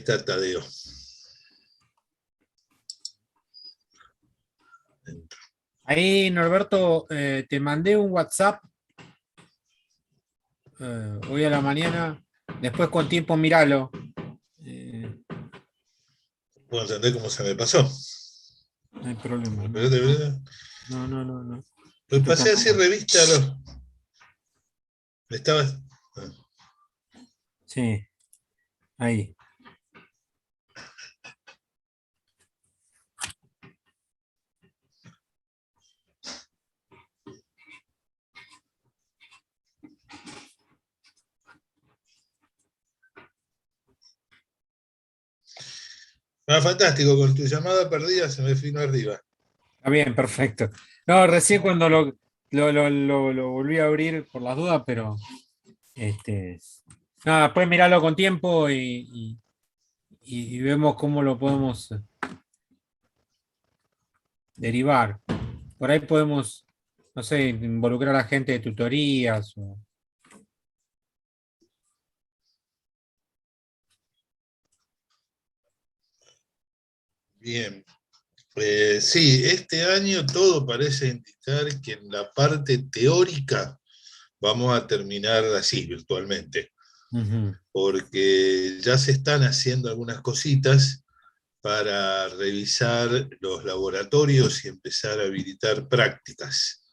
está Tadeo. Ahí, Norberto, te mandé un WhatsApp hoy a la mañana. Después con tiempo míralo. Puedo entender cómo se me pasó. No hay problema. No. Pues pasé así revista a los. Estaba. Sí, ahí. Fantástico, con tu llamada perdida se me vino arriba. Está bien, perfecto. No, recién cuando lo volví a abrir por las dudas, pero nada, después mirarlo con tiempo y vemos cómo lo podemos derivar. Por ahí podemos, no sé, involucrar a gente de tutorías. Bien. Sí, este año todo parece indicar que en la parte teórica vamos a terminar así, virtualmente. Porque ya se están haciendo algunas cositas para revisar los laboratorios y empezar a habilitar prácticas.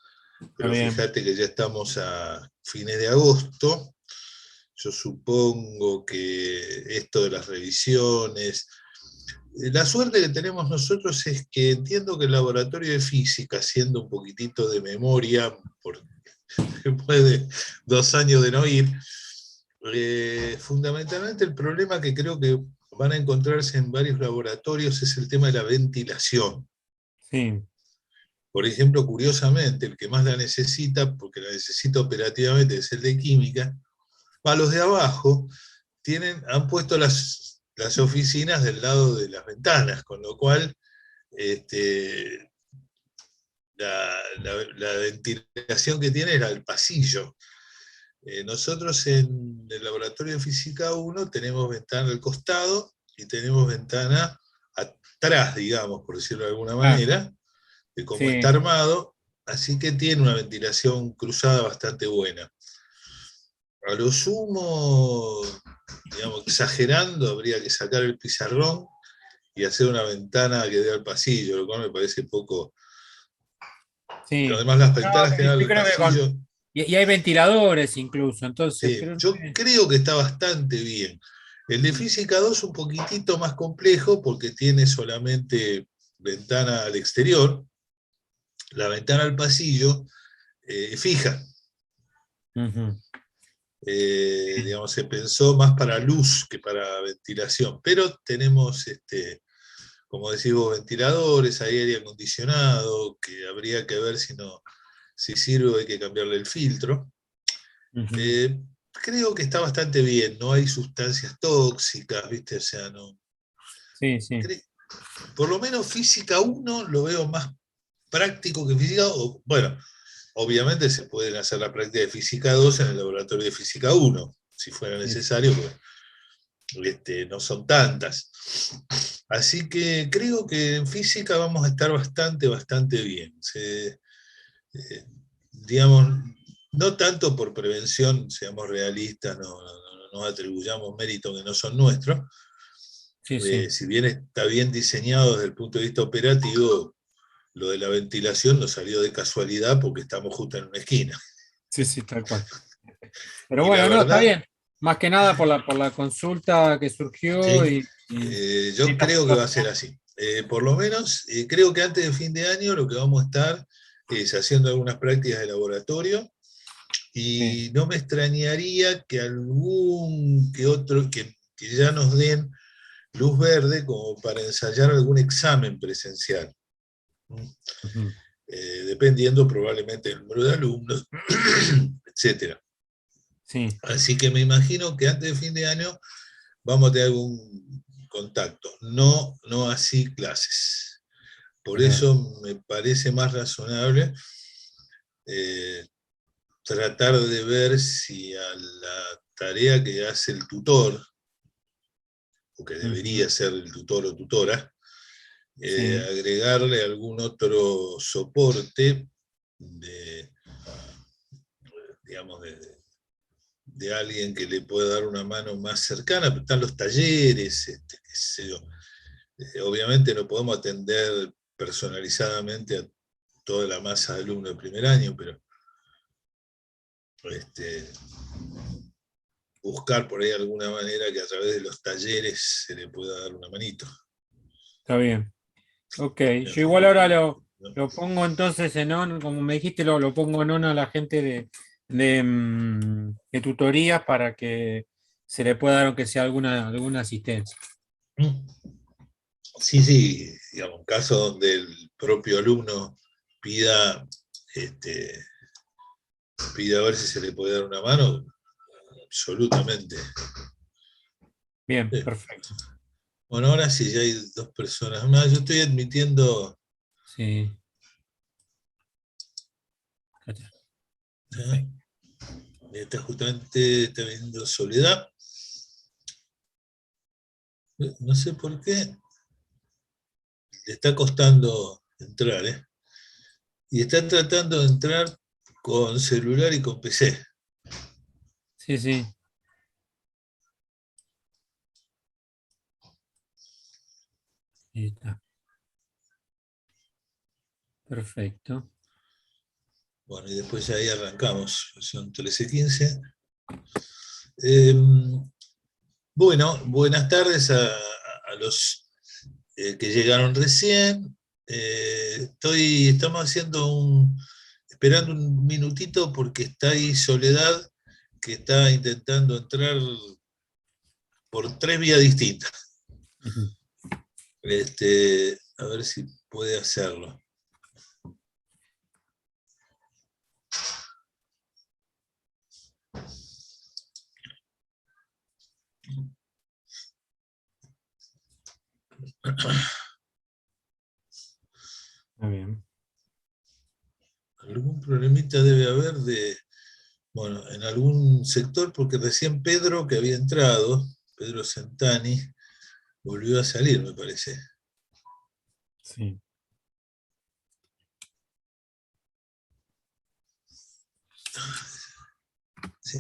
Pero fíjate que ya estamos a fines de agosto. Yo supongo que esto de las revisiones, la suerte que tenemos nosotros es que entiendo que el laboratorio de física, haciendo un poquitito de memoria, después de 2 años de no ir, fundamentalmente el problema que creo que van a encontrarse en varios laboratorios es el tema de la ventilación. Sí. Por ejemplo, curiosamente, el que más la necesita, porque la necesita operativamente, es el de química. Los de abajo han puesto las oficinas del lado de las ventanas, con lo cual la ventilación que tiene era el pasillo. Nosotros en el laboratorio de Física 1 tenemos ventana al costado y tenemos ventana atrás, digamos, por decirlo de alguna manera, de cómo está armado, así que tiene una ventilación cruzada bastante buena. A lo sumo, digamos, exagerando, habría que sacar el pizarrón y hacer una ventana que dé al pasillo, lo cual me parece poco. Sí. Pero además las ventanas que dan al pasillo. Y hay ventiladores incluso, entonces. Sí, yo creo que está bastante bien. El de Física 2 es un poquitito más complejo porque tiene solamente ventana al exterior. La ventana al pasillo fija. Digamos, se pensó más para luz que para ventilación, pero tenemos, como decís vos, ventiladores, aire acondicionado, que habría que ver si sirve, hay que cambiarle el filtro. Creo que está bastante bien, no hay sustancias tóxicas, ¿viste? O sea, no. Sí. Por lo menos Física 1 lo veo más práctico que Física 2. Bueno, obviamente se pueden hacer la práctica de Física 2 en el laboratorio de Física 1, si fuera necesario, porque no son tantas. Así que creo que en física vamos a estar bastante bien. Digamos, no tanto por prevención, seamos realistas, no atribuyamos méritos que no son nuestros. Si bien está bien diseñado desde el punto de vista operativo, lo de la ventilación nos salió de casualidad porque estamos justo en una esquina. Sí, tal cual. Pero bueno, no, está bien. Más que nada por la consulta que surgió. Yo creo que va a ser así. Por lo menos, creo que antes de fin de año lo que vamos a estar es haciendo algunas prácticas de laboratorio y no me extrañaría que algún que otro, que ya nos den luz verde como para ensayar algún examen presencial. Dependiendo probablemente del número de alumnos, etcétera. Así que me imagino que antes de fin de año vamos a tener algún contacto, no así clases. Por eso me parece más razonable tratar de ver si a la tarea que hace el tutor o que debería ser el tutor o tutora, Sí. agregarle algún otro soporte de, digamos, de alguien que le pueda dar una mano más cercana. Están los talleres, qué sé yo. Obviamente no podemos atender personalizadamente a toda la masa de alumnos de primer año, pero buscar por ahí alguna manera que a través de los talleres se le pueda dar una manito. Está bien. Ok, En yo fin, igual ahora ¿no? lo pongo entonces en on, como me dijiste, lo pongo en on a la gente de tutorías para que se le pueda dar aunque sea alguna asistencia. Sí, sí, digamos, un caso donde el propio alumno pida, este, pida a ver si se le puede dar una mano, absolutamente. Bien, Sí. perfecto. Bueno, ahora sí, ya hay dos personas más. Yo estoy admitiendo. Sí. ¿Eh? Perfecto. Justamente está viendo Soledad. No sé por qué le está costando entrar, ¿eh? Y está tratando de entrar con celular y con PC. Sí, sí. Ahí está. Perfecto. Bueno, y después ya ahí arrancamos. Son 13:15. Eh, bueno, buenas tardes a los que llegaron recién. Estamos esperando un minutito porque está ahí Soledad, que está intentando entrar por 3 vías distintas. Ujú. A ver si puede hacerlo. Está bien. Algún problemita debe haber bueno, en algún sector, porque recién Pedro, que había entrado, Pedro Centani, volvió a salir, me parece. Sí. Sí.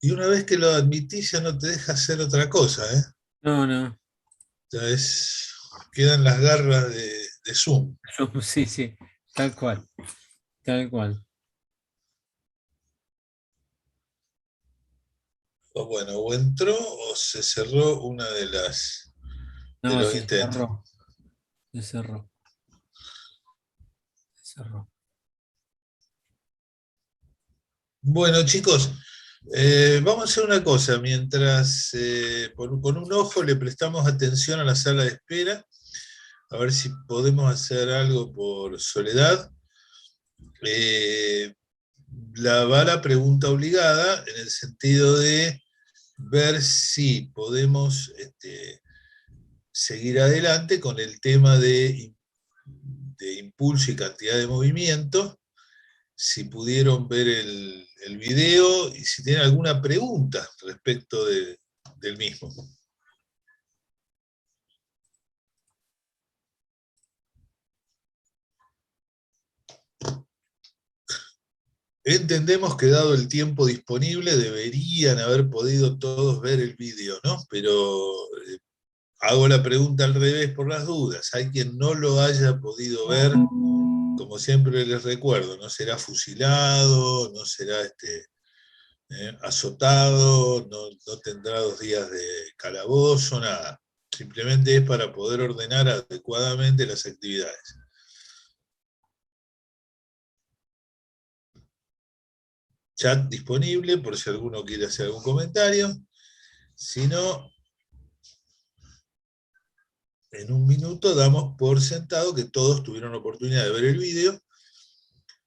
Y una vez que lo admitís, ya no te deja hacer otra cosa, ¿eh? No, no. Ya quedan las garras de Zoom. Sí, sí. Tal cual. Tal cual. O bueno, o entró o se cerró una de No, los se intentos. cerró. Se cerró. Se cerró. Bueno, chicos, vamos a hacer una cosa. Mientras con un ojo le prestamos atención a la sala de espera, a ver si podemos hacer algo por Soledad. Eh, va la pregunta obligada en el sentido de ver si podemos seguir adelante con el tema de impulso y cantidad de movimiento, si pudieron ver el video y si tienen alguna pregunta respecto del mismo. Entendemos que dado el tiempo disponible deberían haber podido todos ver el video, ¿no? Pero hago la pregunta al revés por las dudas. Hay quien no lo haya podido ver, como siempre les recuerdo, no será fusilado, no será azotado, no tendrá 2 días de calabozo, nada. Simplemente es para poder ordenar adecuadamente las actividades. Chat disponible por si alguno quiere hacer algún comentario. Si no, en un minuto damos por sentado que todos tuvieron oportunidad de ver el video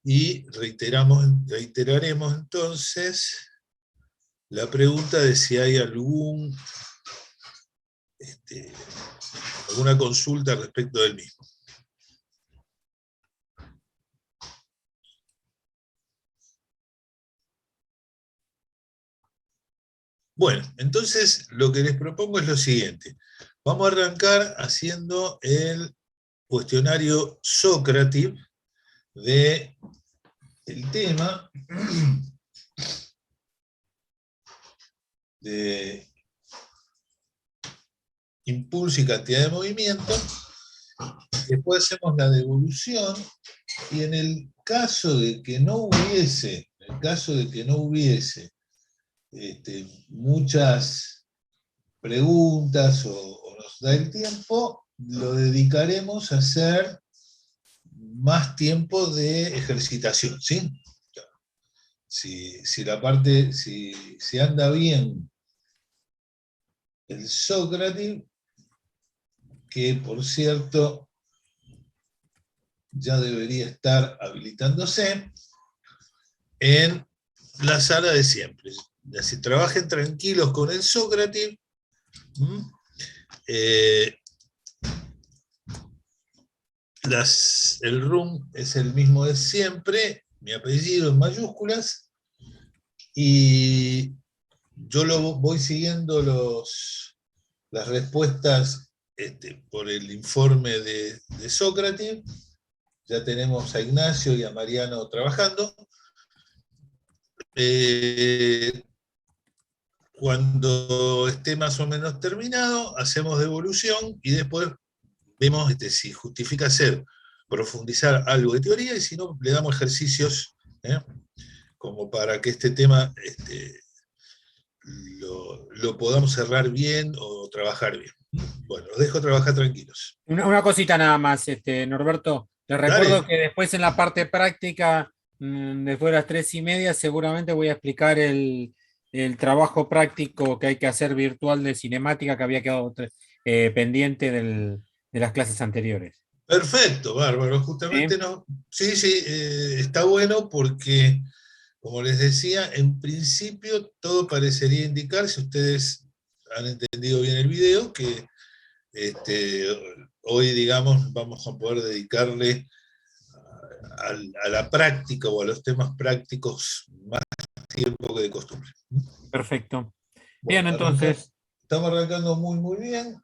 y reiteraremos entonces la pregunta de si hay alguna consulta respecto del mismo. Bueno, entonces lo que les propongo es lo siguiente. Vamos a arrancar haciendo el cuestionario Socrative del tema de impulso y cantidad de movimiento. Después hacemos la devolución y en el caso de que no hubiese, muchas preguntas o nos da el tiempo, lo dedicaremos a hacer más tiempo de ejercitación, ¿sí? Si anda bien el Sócrates, que por cierto ya debería estar habilitándose en la sala de siempre. Así trabajen tranquilos con el Sócrates. El room es el mismo de siempre, mi apellido en mayúsculas, y yo voy siguiendo las respuestas por el informe de Sócrates. Ya tenemos a Ignacio y a Mariano trabajando. Cuando esté más o menos terminado, hacemos devolución y después vemos si justifica profundizar algo de teoría, y si no, le damos ejercicios como para que este tema lo podamos cerrar bien o trabajar bien. Bueno, los dejo trabajar tranquilos. Una cosita nada más, Norberto. Les recuerdo Dale. que después en la parte práctica, después de las 3:30, seguramente voy a explicar el trabajo práctico que hay que hacer virtual de cinemática que había quedado pendiente de las clases anteriores. Perfecto, bárbaro. Justamente ¿Sí? no. Sí, sí, está bueno porque, como les decía, en principio todo parecería indicar, si ustedes han entendido bien el video, que hoy, digamos, vamos a poder dedicarle a la práctica o a los temas prácticos más tiempo que de costumbre. Perfecto. Bien, Bueno, entonces. estamos arrancando muy, muy bien.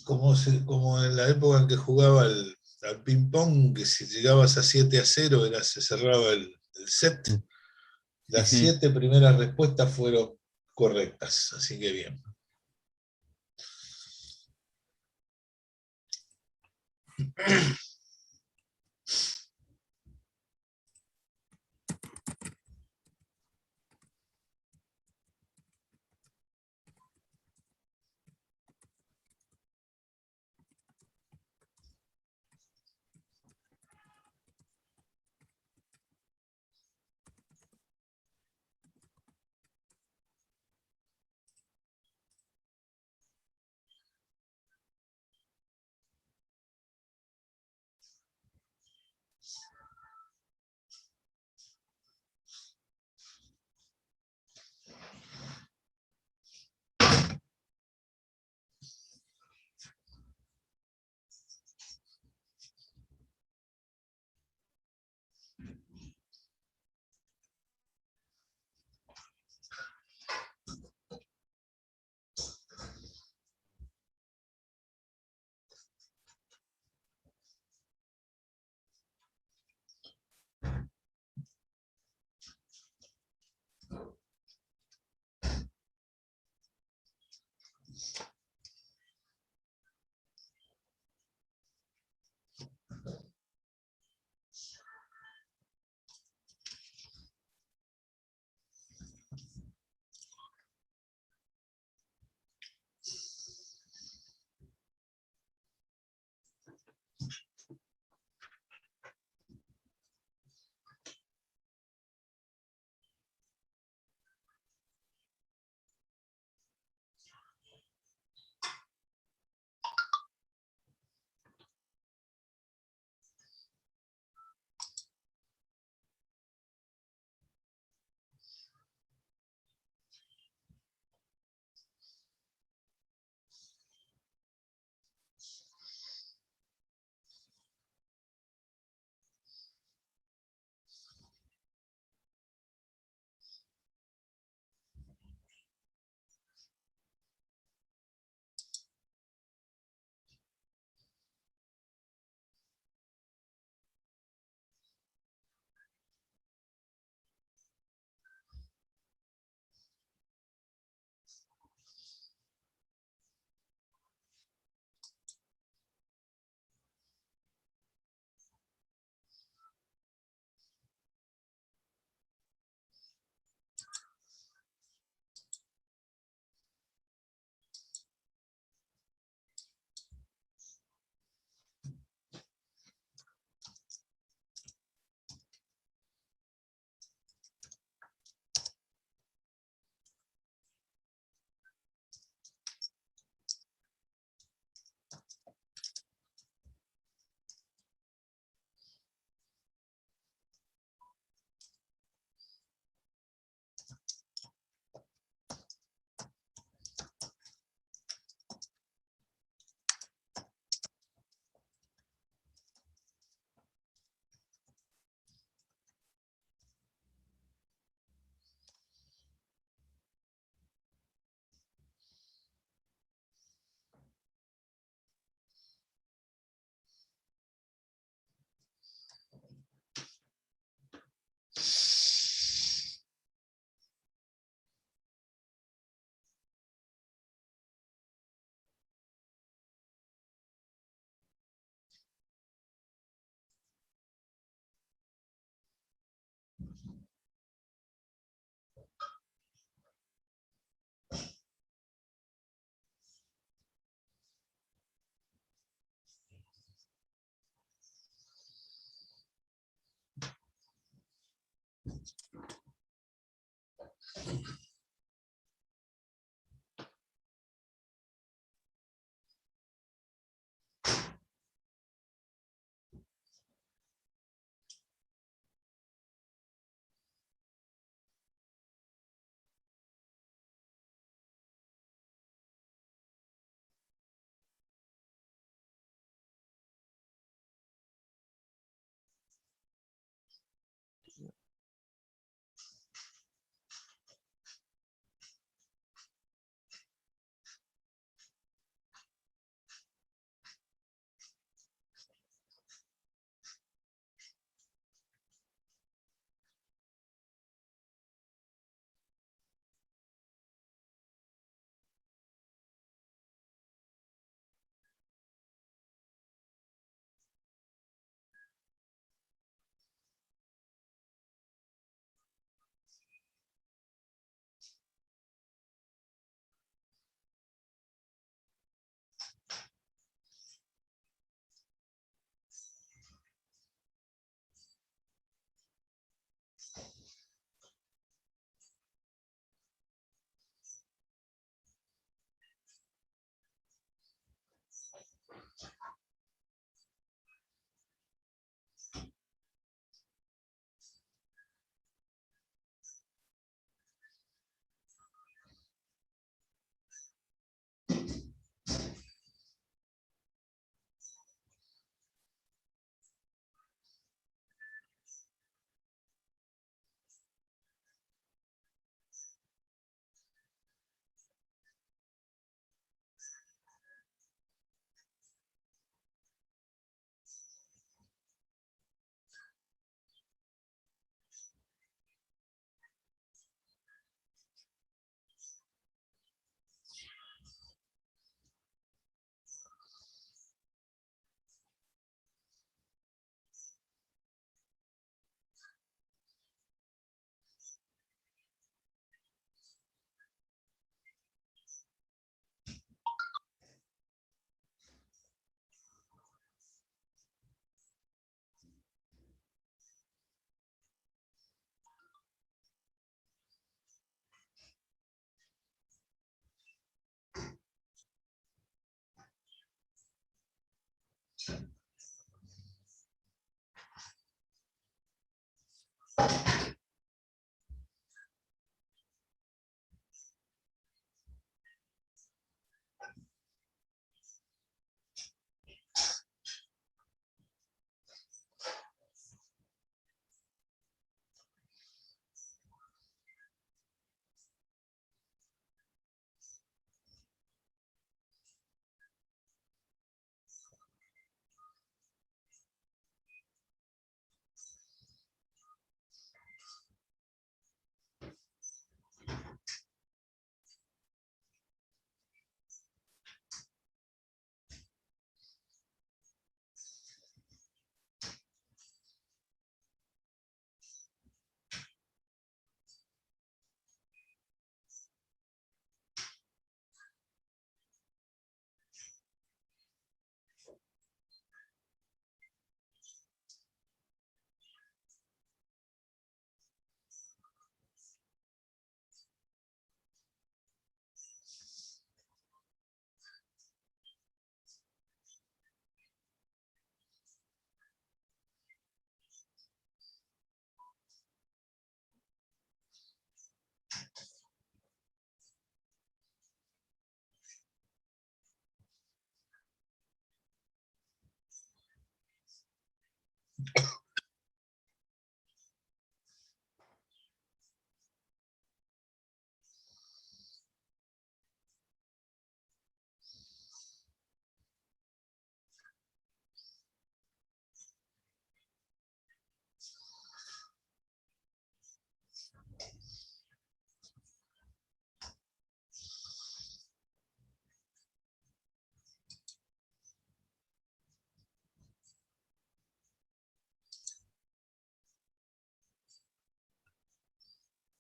Como en la época en que jugaba al ping-pong, que si llegabas a 7-0 se cerraba el set. Las 7 primeras respuestas fueron correctas, así que bien.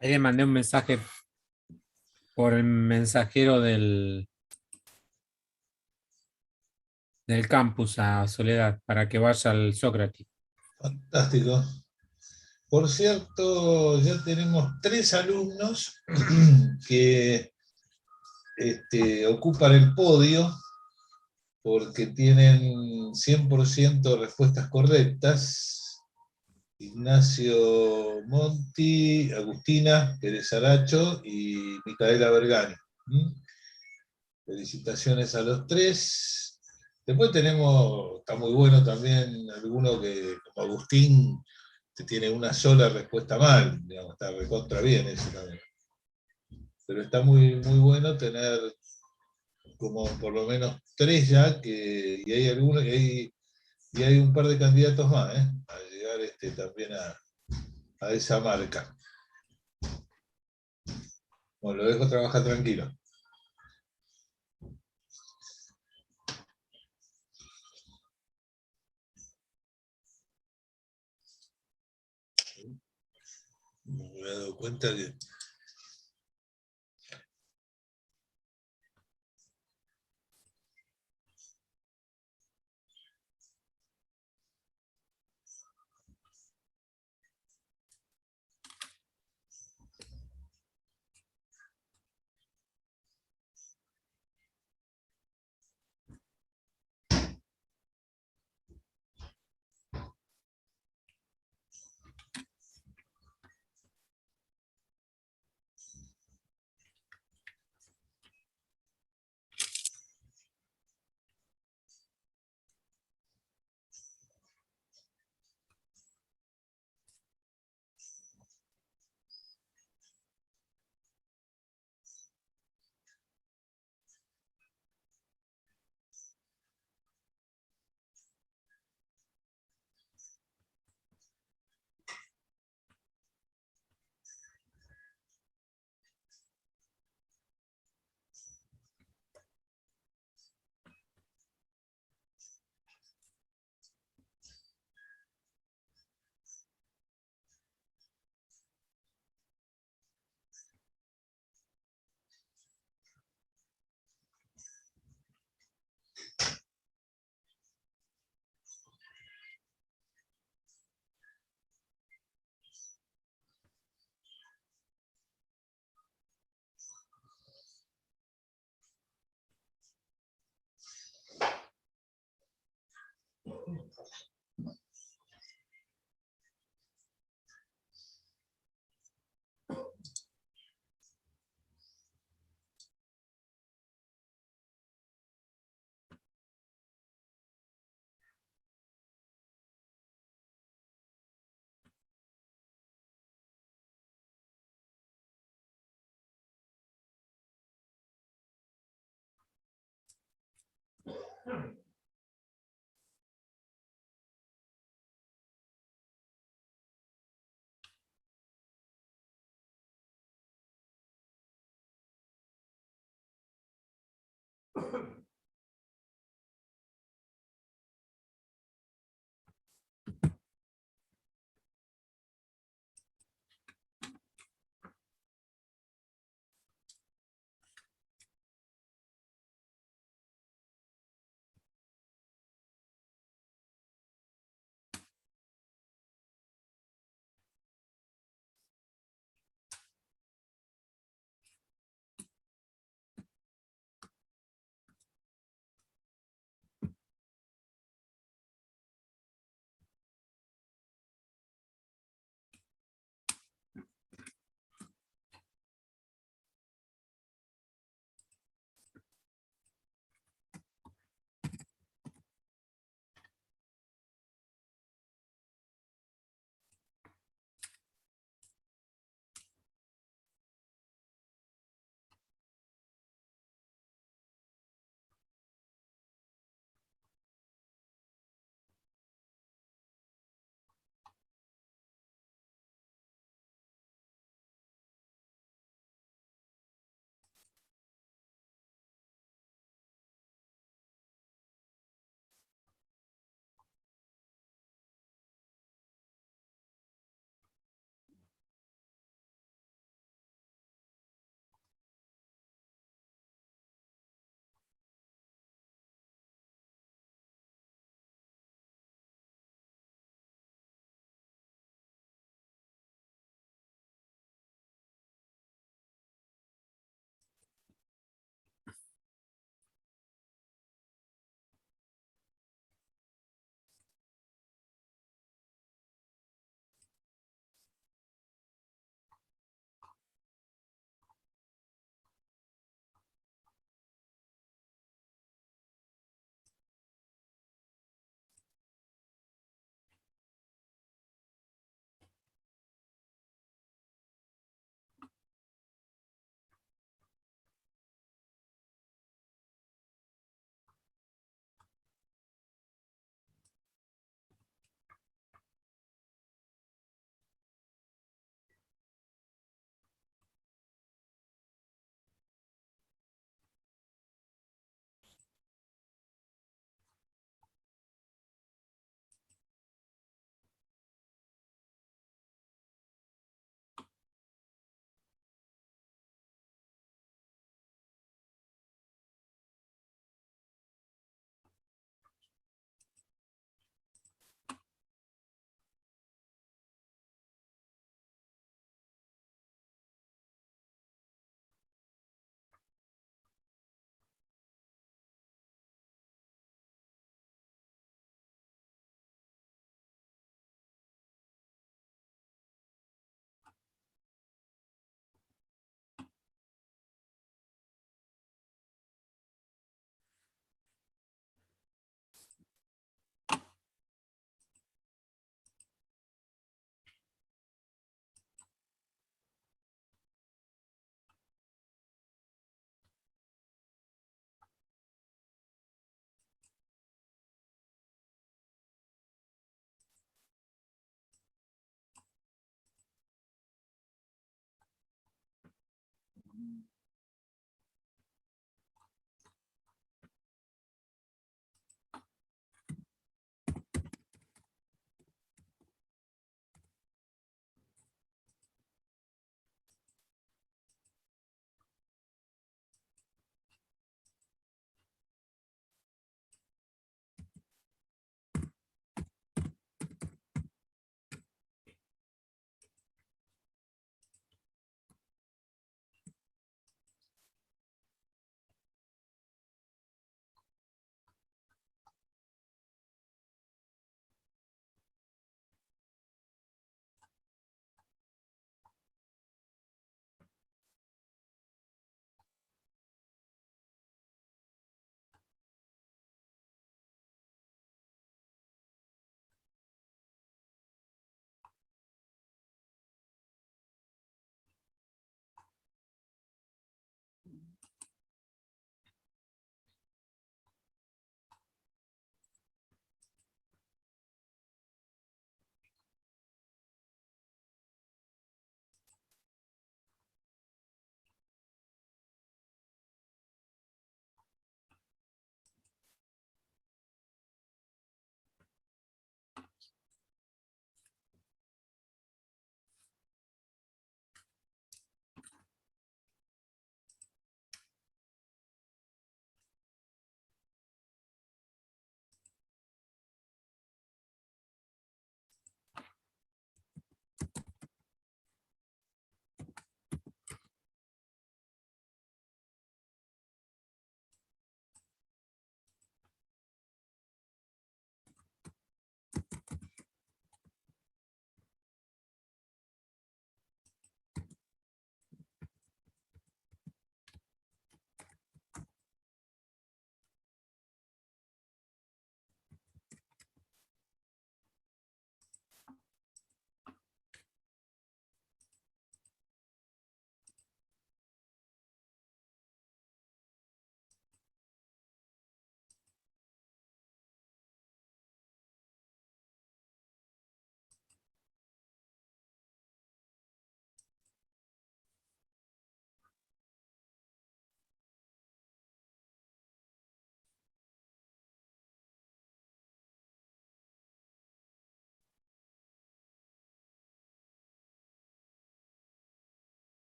Ahí le mandé un mensaje por el mensajero del campus a Soledad para que vaya al Sócrates. Fantástico. Por cierto, ya tenemos 3 alumnos que ocupan el podio porque tienen 100% respuestas correctas. Ignacio Monti, Agustina Pérez Aracho y Micaela Bergani. Felicitaciones a los 3. Después tenemos, está muy bueno también alguno que, como Agustín, que tiene una sola respuesta mal, digamos, está recontra bien ese también. Pero está muy, muy bueno tener como por lo menos 3 ya, y hay algunos, y hay un par de candidatos más, a llegar también a esa marca. Bueno, lo dejo trabajar tranquilo. Me he dado cuenta que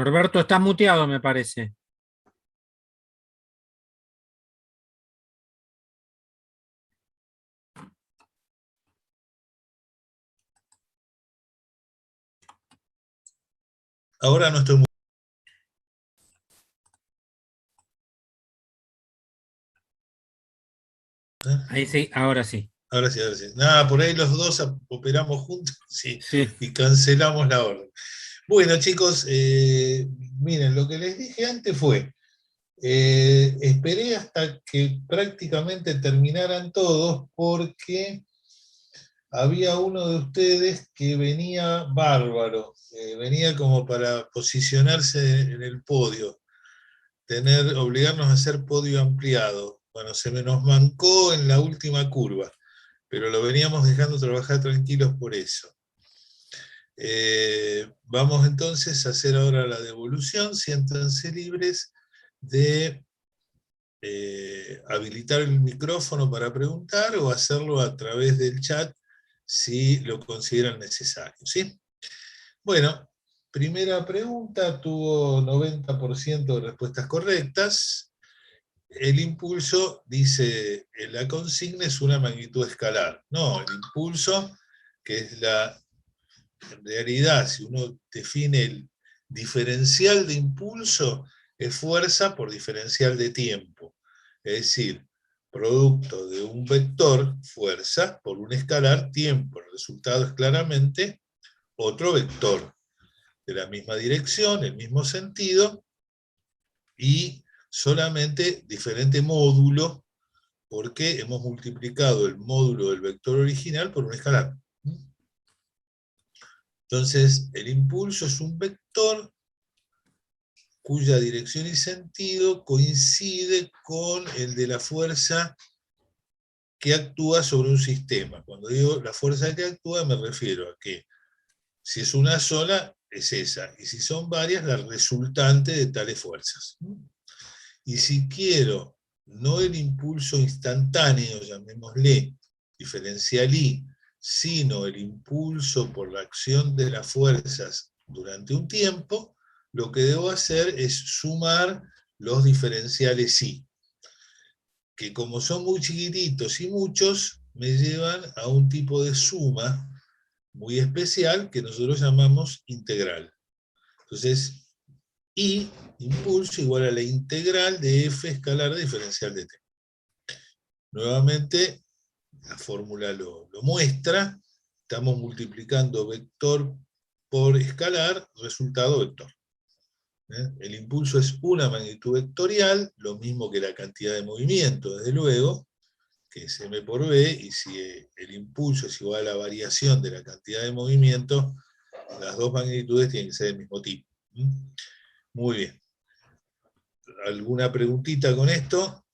Norberto, está muteado, me parece. Ahora no estoy muy... Ahí sí, ahora sí. Ahora sí, ahora sí. Nada, por ahí los dos operamos juntos sí, Sí. y cancelamos la orden. Bueno, chicos, miren, lo que les dije antes fue, esperé hasta que prácticamente terminaran todos porque había uno de ustedes que venía bárbaro, venía como para posicionarse en el podio, obligarnos a hacer podio ampliado. Bueno, se me nos mancó en la última curva, pero lo veníamos dejando trabajar tranquilos por eso. Vamos entonces a hacer ahora la devolución, siéntanse libres de habilitar el micrófono para preguntar o hacerlo a través del chat si lo consideran necesario. ¿Sí? Bueno, primera pregunta, tuvo 90% de respuestas correctas. El impulso, dice, la consigna es una magnitud escalar. No, el impulso, que es en realidad, si uno define el diferencial de impulso, es fuerza por diferencial de tiempo. Es decir, producto de un vector, fuerza, por un escalar, tiempo. El resultado es claramente otro vector de la misma dirección, el mismo sentido, y solamente diferente módulo, porque hemos multiplicado el módulo del vector original por un escalar. Entonces, el impulso es un vector cuya dirección y sentido coincide con el de la fuerza que actúa sobre un sistema. Cuando digo la fuerza que actúa, me refiero a que si es una sola, es esa, y si son varias, la resultante de tales fuerzas. Y si quiero no el impulso instantáneo, llamémosle diferencial I, sino el impulso por la acción de las fuerzas durante un tiempo, lo que debo hacer es sumar los diferenciales I, que como son muy chiquititos y muchos, me llevan a un tipo de suma muy especial que nosotros llamamos integral. Entonces, I, impulso, igual a la integral de F escalar de diferencial de T. Nuevamente, la fórmula lo muestra, estamos multiplicando vector por escalar, resultado vector. El impulso es una magnitud vectorial, lo mismo que la cantidad de movimiento, desde luego, que es m por b, y si el impulso es igual a la variación de la cantidad de movimiento, las dos magnitudes tienen que ser del mismo tipo. Muy bien. ¿Alguna preguntita con esto?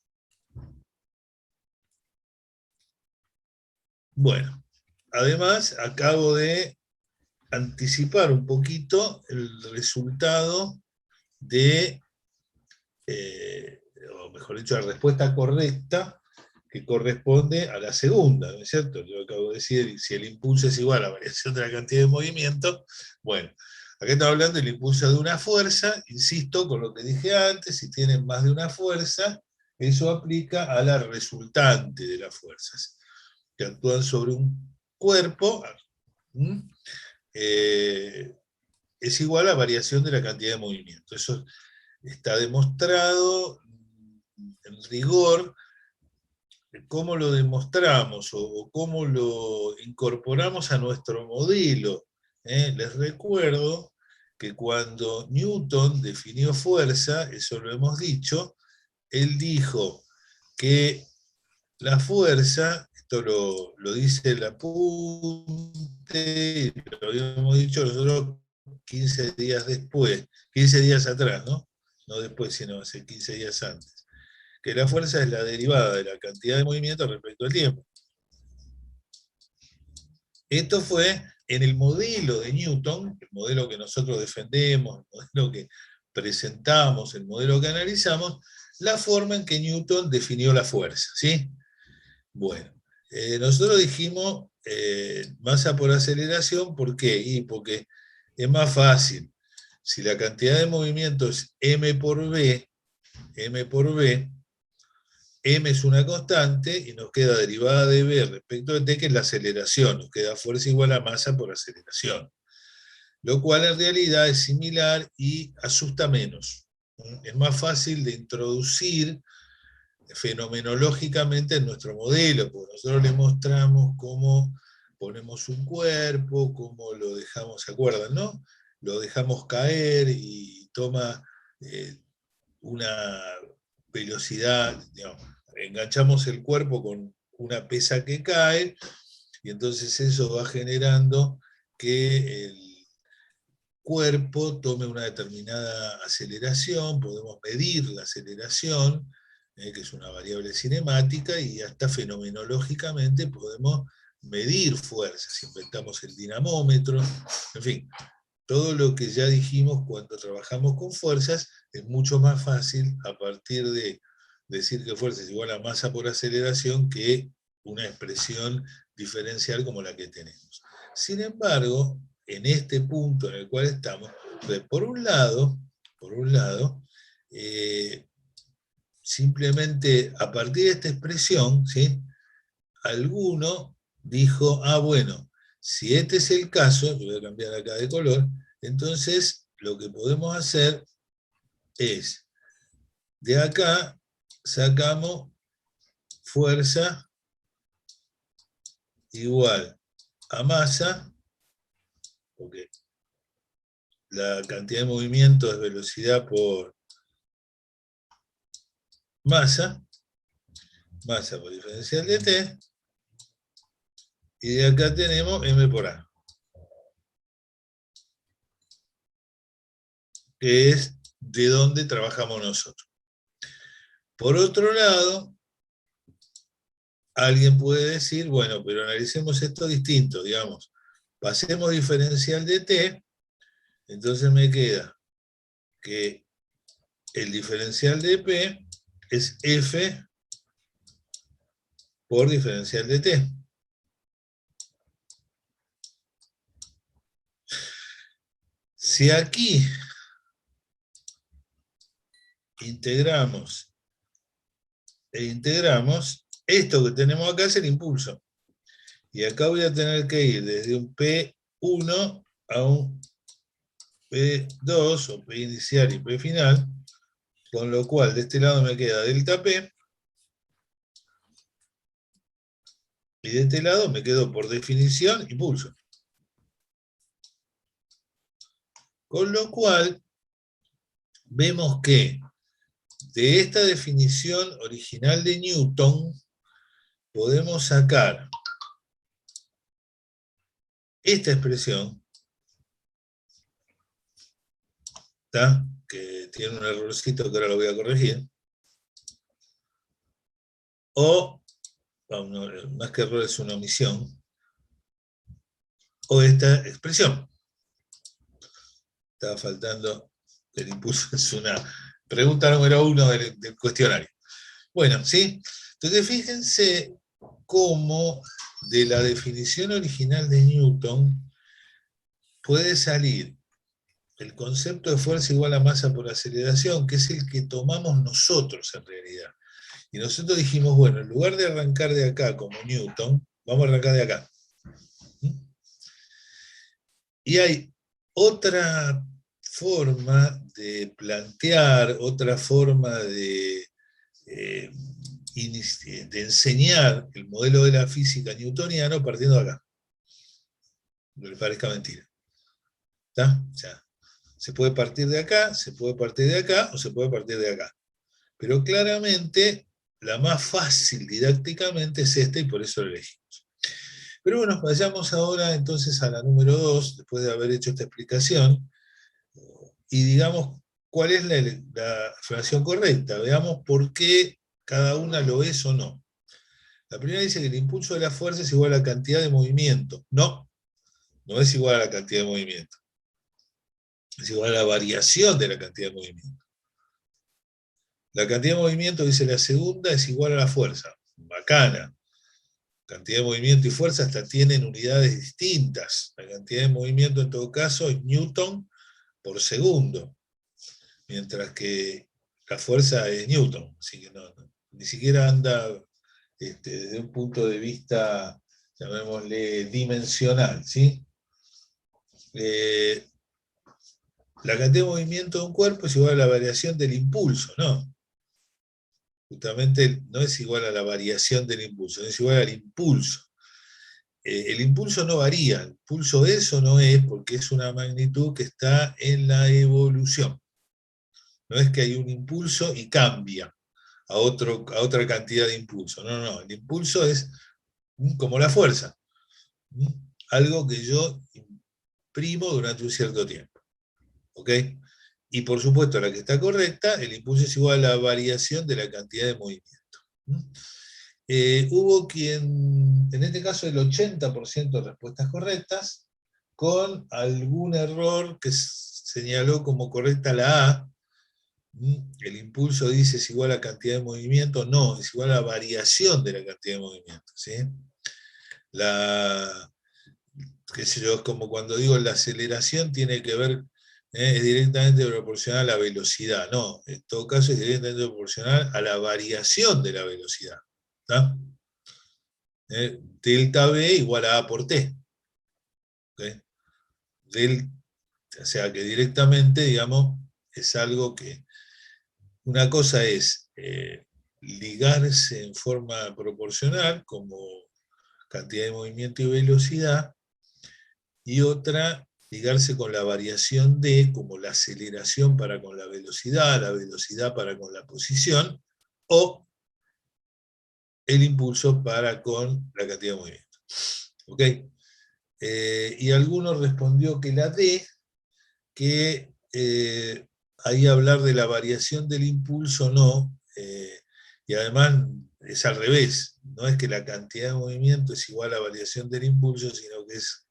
Bueno, además acabo de anticipar un poquito el resultado de, o mejor dicho, la respuesta correcta que corresponde a la segunda, ¿no es cierto? Yo acabo de decir, si el impulso es igual a la variación de la cantidad de movimiento, bueno, acá estamos hablando del impulso de una fuerza, insisto con lo que dije antes, si tienen más de una fuerza, eso aplica a la resultante de las fuerzas, que actúan sobre un cuerpo, es igual a variación de la cantidad de movimiento. Eso está demostrado en rigor. ¿Cómo lo demostramos o cómo lo incorporamos a nuestro modelo? Les recuerdo que cuando Newton definió fuerza, eso lo hemos dicho, él dijo que la fuerza, esto lo dice el apunte, lo habíamos dicho nosotros 15 días después, 15 días atrás, ¿no? No después, sino hace 15 días antes. Que la fuerza es la derivada de la cantidad de movimiento respecto al tiempo. Esto fue en el modelo de Newton, el modelo que nosotros defendemos, el modelo que presentamos, el modelo que analizamos, la forma en que Newton definió la fuerza, ¿sí? Bueno, nosotros dijimos masa por aceleración, ¿por qué? Y porque es más fácil. Si la cantidad de movimiento es m por b, m es una constante y nos queda derivada de b respecto de t, que es la aceleración. Nos queda fuerza igual a masa por aceleración. Lo cual en realidad es similar y asusta menos. Es más fácil de introducir fenomenológicamente en nuestro modelo, porque nosotros le mostramos cómo ponemos un cuerpo, cómo lo dejamos, ¿se acuerdan, no? Lo dejamos caer y toma una velocidad, digamos, enganchamos el cuerpo con una pesa que cae, y entonces eso va generando que el cuerpo tome una determinada aceleración, podemos medir la aceleración, que es una variable cinemática, y hasta fenomenológicamente podemos medir fuerzas, inventamos el dinamómetro, en fin, todo lo que ya dijimos cuando trabajamos con fuerzas es mucho más fácil a partir de decir que fuerza es igual a masa por aceleración que una expresión diferencial como la que tenemos. Sin embargo, en este punto en el cual estamos, por un lado, simplemente a partir de esta expresión, ¿sí? Alguno dijo, bueno, si este es el caso, yo voy a cambiar acá de color, entonces lo que podemos hacer es, de acá sacamos fuerza igual a masa, porque la cantidad de movimiento es velocidad por masa por diferencial de t, y de acá tenemos m por a, que es de donde trabajamos nosotros. Por otro lado, alguien puede decir, bueno, pero analicemos esto distinto, digamos, pasemos diferencial de t, entonces me queda que el diferencial de p es f por diferencial de t. Si aquí integramos esto que tenemos acá es el impulso. Y acá voy a tener que ir desde un P1 a un P2, o P inicial y P final, con lo cual de este lado me queda delta P, y de este lado me quedo por definición impulso. Con lo cual, vemos que de esta definición original de Newton, podemos sacar esta expresión, ¿tá? Que tiene un errorcito que ahora lo voy a corregir, o, más que error es una omisión, o esta expresión. Estaba faltando el impulso, es una pregunta número 1 del cuestionario. Bueno, ¿sí? Entonces fíjense cómo de la definición original de Newton puede salir el concepto de fuerza igual a masa por aceleración, que es el que tomamos nosotros en realidad. Y nosotros dijimos, bueno, en lugar de arrancar de acá como Newton, vamos a arrancar de acá. Y hay otra forma de plantear, otra forma de enseñar el modelo de la física newtoniano partiendo de acá. No le parezca mentira. ¿Está? O sea, se puede partir de acá, se puede partir de acá, o se puede partir de acá. Pero claramente, la más fácil didácticamente es esta, y por eso la elegimos. Pero bueno, vayamos ahora entonces a la número 2, después de haber hecho esta explicación, y digamos cuál es la afirmación correcta. Veamos por qué cada una lo es o no. La primera dice que el impulso de la fuerza es igual a la cantidad de movimiento. No, no es igual a la cantidad de movimiento. Es igual a la variación de la cantidad de movimiento. La cantidad de movimiento, dice la segunda, es igual a la fuerza. Bacana. Cantidad de movimiento y fuerza hasta tienen unidades distintas. La cantidad de movimiento en todo caso es Newton por segundo, mientras que la fuerza es Newton, así que ni siquiera anda desde un punto de vista, llamémosle, dimensional, ¿sí? La cantidad de movimiento de un cuerpo es igual a la variación del impulso, ¿no? Justamente no es igual a la variación del impulso, es igual al impulso. El impulso no varía, el impulso es o no es, porque es una magnitud que está en la evolución. No es que hay un impulso y cambia a otra cantidad de impulso. No, el impulso es como la fuerza, algo que yo imprimo durante un cierto tiempo. ¿Ok? Y por supuesto, la que está correcta, el impulso es igual a la variación de la cantidad de movimiento. Hubo quien, en este caso el 80% de respuestas correctas, con algún error que señaló como correcta la A. El impulso dice es igual a la cantidad de movimiento, no, es igual a la variación de la cantidad de movimiento. ¿Sí? Qué sé yo, es como cuando digo la aceleración tiene que ver, es directamente proporcional a la velocidad. No, en todo caso es directamente proporcional a la variación de la velocidad. ¿Está? Delta V igual a A por T. ¿Okay? O sea que directamente, digamos, es algo que... Una cosa es ligarse en forma proporcional, como cantidad de movimiento y velocidad, y otra, ligarse con la variación de, como la aceleración para con la velocidad para con la posición, o el impulso para con la cantidad de movimiento. ¿Ok? Y alguno respondió que la D, que ahí hablar de la variación del impulso no, y además es al revés, no es que la cantidad de movimiento es igual a la variación del impulso, sino que es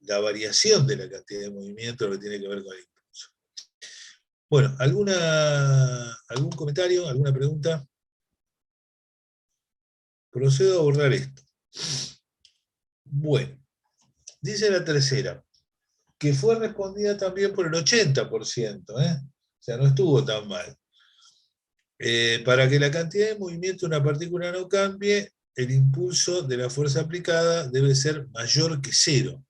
la variación de la cantidad de movimiento lo que tiene que ver con el impulso. Bueno, ¿algún comentario, alguna pregunta? Procedo a abordar esto. Bueno, dice la tercera, que fue respondida también por el 80%, o sea, no estuvo tan mal. Para que la cantidad de movimiento de una partícula no cambie, el impulso de la fuerza aplicada debe ser mayor que cero.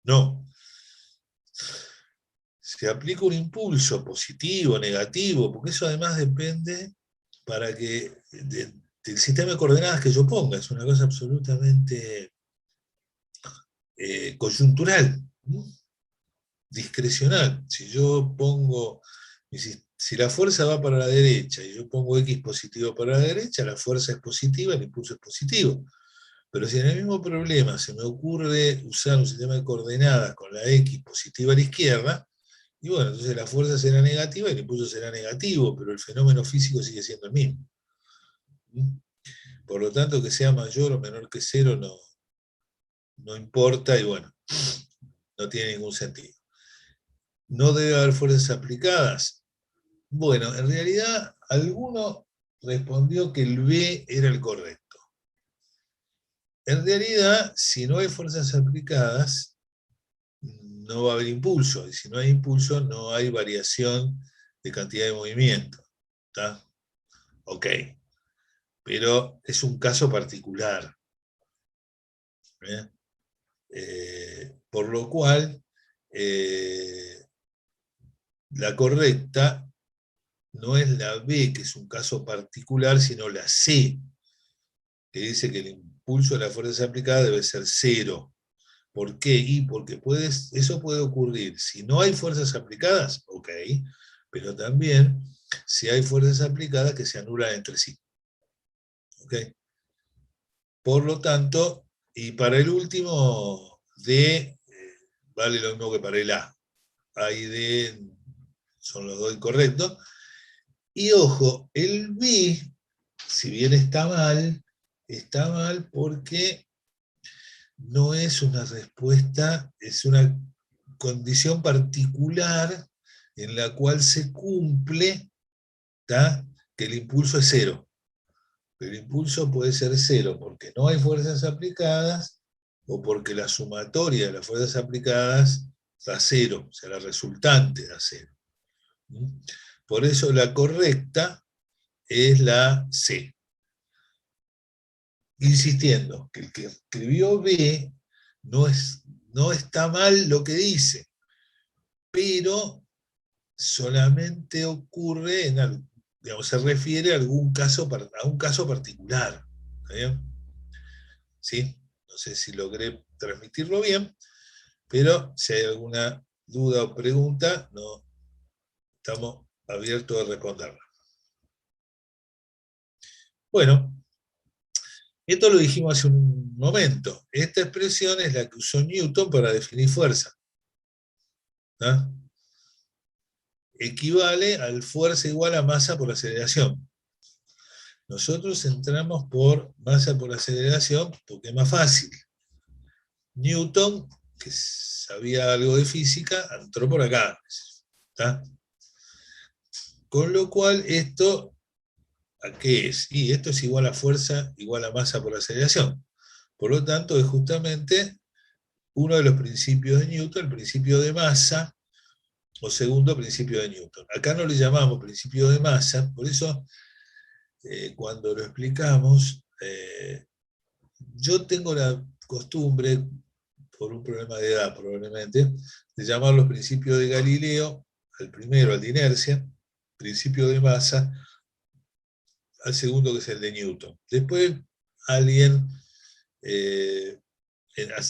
No. Se aplica un impulso positivo, negativo, porque eso además depende para que del sistema de coordenadas que yo ponga, es una cosa absolutamente coyuntural, discrecional. Si yo pongo, si la fuerza va para la derecha y yo pongo X positivo para la derecha, la fuerza es positiva, el impulso es positivo. Pero si en el mismo problema se me ocurre usar un sistema de coordenadas con la X positiva a la izquierda, y bueno, entonces la fuerza será negativa y el impulso será negativo, pero el fenómeno físico sigue siendo el mismo. Por lo tanto, que sea mayor o menor que cero no importa y bueno, no tiene ningún sentido. ¿No debe haber fuerzas aplicadas? Bueno, en realidad alguno respondió que el B era el correcto. En realidad, si no hay fuerzas aplicadas, no va a haber impulso, y si no hay impulso, no hay variación de cantidad de movimiento. ¿Está? Ok. Pero es un caso particular. Por lo cual, la correcta no es la B, que es un caso particular, sino la C, que dice que el impulso de la fuerza aplicada debe ser cero. ¿Por qué? Y porque eso puede ocurrir si no hay fuerzas aplicadas, ok, pero también si hay fuerzas aplicadas que se anulan entre sí. ¿Ok? Por lo tanto, y para el último, D vale lo mismo que para el A. A y D son los dos incorrectos. Y ojo, el B, si bien está mal porque no es una respuesta, es una condición particular en la cual se cumple, ¿tá?, que el impulso es cero. El impulso puede ser cero porque no hay fuerzas aplicadas o porque la sumatoria de las fuerzas aplicadas da cero, o sea, la resultante da cero. Por eso la correcta es la C. Insistiendo que el que escribió B no está mal lo que dice, pero solamente ocurre digamos, se refiere a un caso particular. ¿Está bien? ¿Sí? No sé si logré transmitirlo bien, pero si hay alguna duda o pregunta, no estamos abiertos a responderla. Bueno, esto lo dijimos hace un momento. Esta expresión es la que usó Newton para definir fuerza. ¿Ah? Equivale al fuerza igual a masa por aceleración. Nosotros entramos por masa por aceleración porque es más fácil. Newton, que sabía algo de física, entró por acá. ¿Está? Con lo cual, esto, ¿a qué es? Y esto es igual a fuerza igual a masa por aceleración. Por lo tanto, es justamente uno de los principios de Newton, el principio de masa, o segundo principio de Newton. Acá no le llamamos principio de masa, por eso cuando lo explicamos, yo tengo la costumbre, por un problema de edad probablemente, de llamar los principios de Galileo, al primero, al de inercia, principio de masa, al segundo que es el de Newton. Después alguien,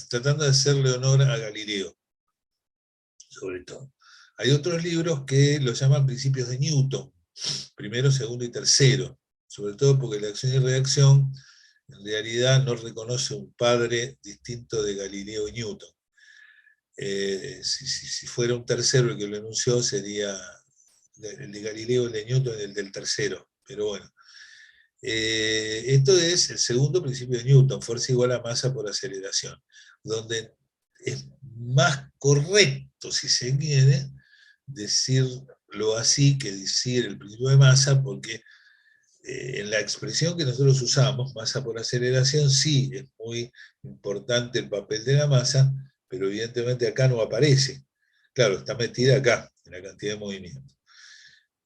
tratando de hacerle honor a Galileo, sobre todo. Hay otros libros que los llaman principios de Newton, primero, segundo y tercero, sobre todo porque la acción y reacción en realidad no reconoce un padre distinto de Galileo y Newton. Si fuera un tercero el que lo enunció, sería el de Galileo, el de Newton y el del tercero, pero bueno. Esto es el segundo principio de Newton, fuerza igual a masa por aceleración, donde es más correcto, si se quiere, decirlo así que decir el principio de masa, porque en la expresión que nosotros usamos, masa por aceleración, sí es muy importante el papel de la masa, pero evidentemente acá no aparece. Claro, está metida acá, en la cantidad de movimiento.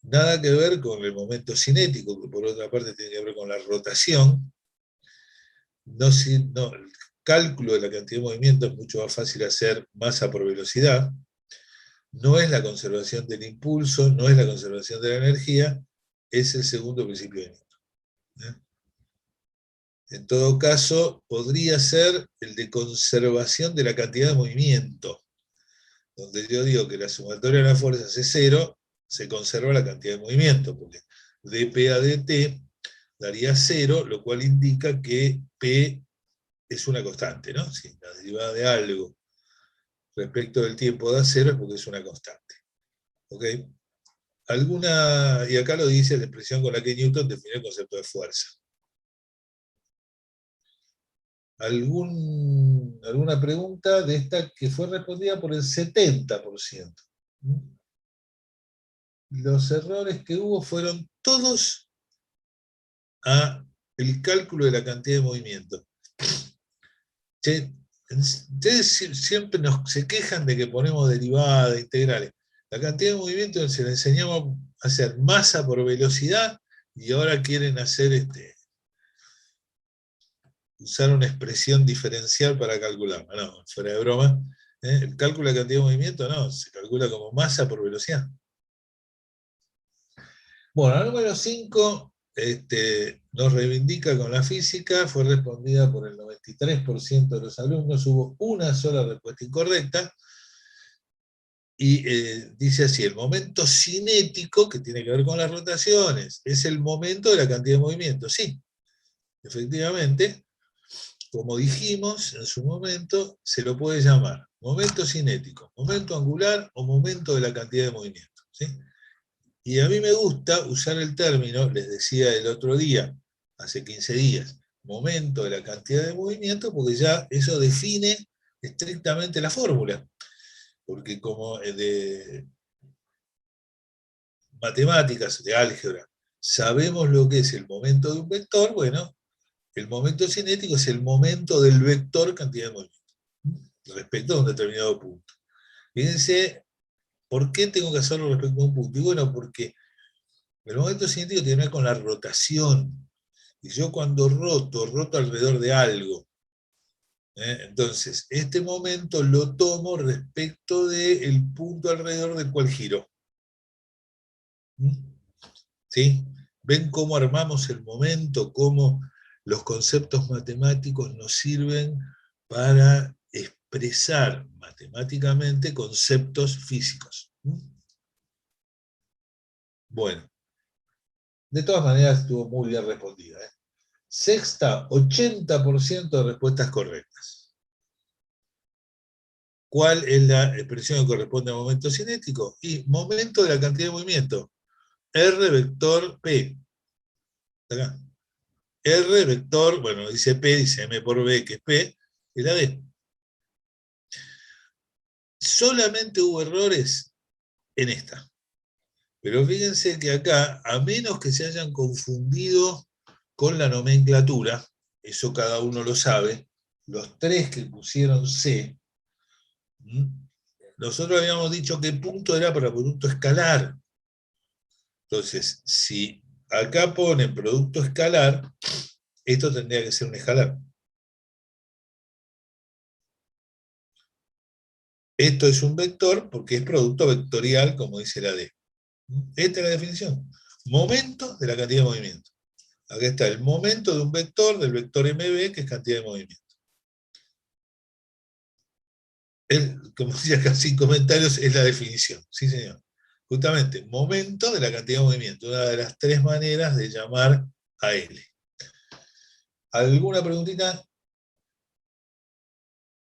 Nada que ver con el momento cinético, que por otra parte tiene que ver con la rotación. El cálculo de la cantidad de movimiento es mucho más fácil hacer masa por velocidad. No es la conservación del impulso, no es la conservación de la energía, es el segundo principio de Newton. En todo caso, podría ser el de conservación de la cantidad de movimiento, donde yo digo que la sumatoria de las fuerzas es cero, se conserva la cantidad de movimiento, porque dP a dt daría cero, lo cual indica que P es una constante, ¿no? Si la derivada de algo respecto del tiempo da cero es porque es una constante. ¿Ok? Y acá lo dice la expresión con la que Newton definió el concepto de fuerza. ¿Alguna pregunta de esta que fue respondida por el 70%? Los errores que hubo fueron todos a el cálculo de la cantidad de movimiento. Ustedes siempre se quejan de que ponemos derivadas, integrales. La cantidad de movimiento se la enseñamos a hacer masa por velocidad y ahora quieren hacer usar una expresión diferencial para calcularla. No, fuera de broma. El cálculo de la cantidad de movimiento no, se calcula como masa por velocidad. Bueno, la número 5 nos reivindica con la física, fue respondida por el 93% de los alumnos, hubo una sola respuesta incorrecta, y dice así: el momento cinético, que tiene que ver con las rotaciones, es el momento de la cantidad de movimiento. Sí, efectivamente, como dijimos en su momento, se lo puede llamar momento cinético, momento angular o momento de la cantidad de movimiento. ¿Sí? Y a mí me gusta usar el término, les decía el otro día, hace 15 días, momento de la cantidad de movimiento, porque ya eso define estrictamente la fórmula. Porque como de matemáticas, de álgebra, sabemos lo que es el momento de un vector, bueno, el momento cinético es el momento del vector cantidad de movimiento. respecto a un determinado punto. Fíjense, ¿por qué tengo que hacerlo respecto a un punto? Y bueno, porque el momento cinético tiene que ver con la rotación. Y yo cuando roto alrededor de algo. Entonces, este momento lo tomo respecto del punto alrededor del cual giro. ¿Sí? ¿Ven cómo armamos el momento? Cómo los conceptos matemáticos nos sirven para expresar matemáticamente conceptos físicos. Bueno, de todas maneras estuvo muy bien respondida. Sexta, 80% de respuestas correctas. ¿Cuál es la expresión que corresponde al momento cinético? Y momento de la cantidad de movimiento. R vector P. Acá. R vector, bueno, dice P, dice M por B, que es P, y la D. Solamente hubo errores en esta. Pero fíjense que acá, a menos que se hayan confundido con la nomenclatura, eso cada uno lo sabe, los tres que pusieron C, nosotros habíamos dicho que punto era para producto escalar. Entonces, si acá ponen producto escalar, esto tendría que ser un escalar. Esto es un vector porque es producto vectorial, como dice la D. Esta es la definición. Momento de la cantidad de movimiento. Acá está el momento de un vector, del vector MB, que es cantidad de movimiento. Como decía acá sin comentarios, es la definición. Sí, señor. Justamente, momento de la cantidad de movimiento. Una de las tres maneras de llamar a L. ¿Alguna preguntita?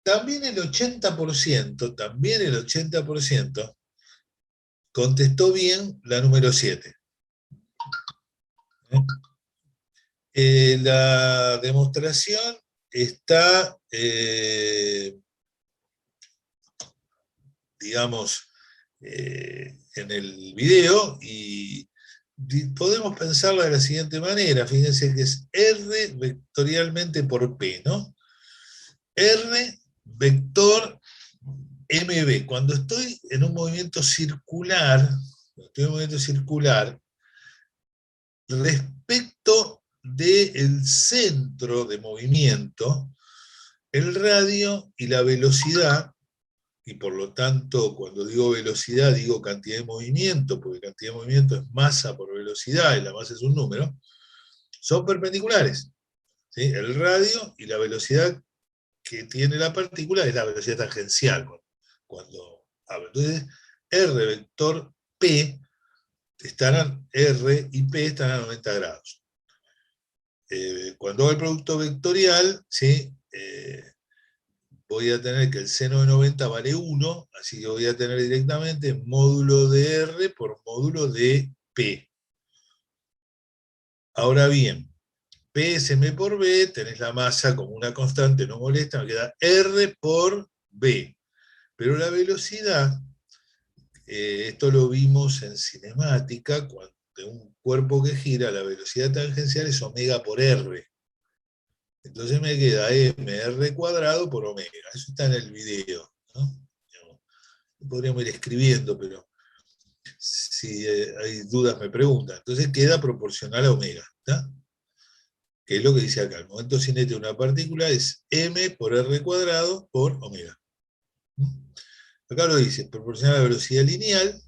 También el 80% contestó bien la número 7. La demostración está, digamos, en el video y podemos pensarla de la siguiente manera. Fíjense que es R vectorialmente por P, ¿no? R vector MB. Cuando estoy en un movimiento circular, respecto del centro de movimiento, el radio y la velocidad, y por lo tanto cuando digo velocidad digo cantidad de movimiento, porque cantidad de movimiento es masa por velocidad, y la masa es un número, son perpendiculares. ¿Sí? El radio y la velocidad que tiene la partícula es la velocidad tangencial cuando hablo. Entonces, R vector P estarán, R y P estarán a 90 grados. Cuando hago el producto vectorial, ¿sí? Voy a tener que el seno de 90 vale 1, así que voy a tener directamente módulo de R por módulo de P. Ahora bien, P es M por B, tenés la masa como una constante, no molesta, me queda R por B. Pero la velocidad, esto lo vimos en cinemática, cuando un cuerpo que gira, la velocidad tangencial es omega por R. Entonces me queda mr cuadrado por omega. Eso está en el video, ¿no? Podríamos ir escribiendo, pero si hay dudas me preguntan. Entonces queda proporcional a omega, ¿está? Que es lo que dice acá. El momento cinético de una partícula es m por r cuadrado por omega. Acá lo dice, proporcional a la velocidad lineal,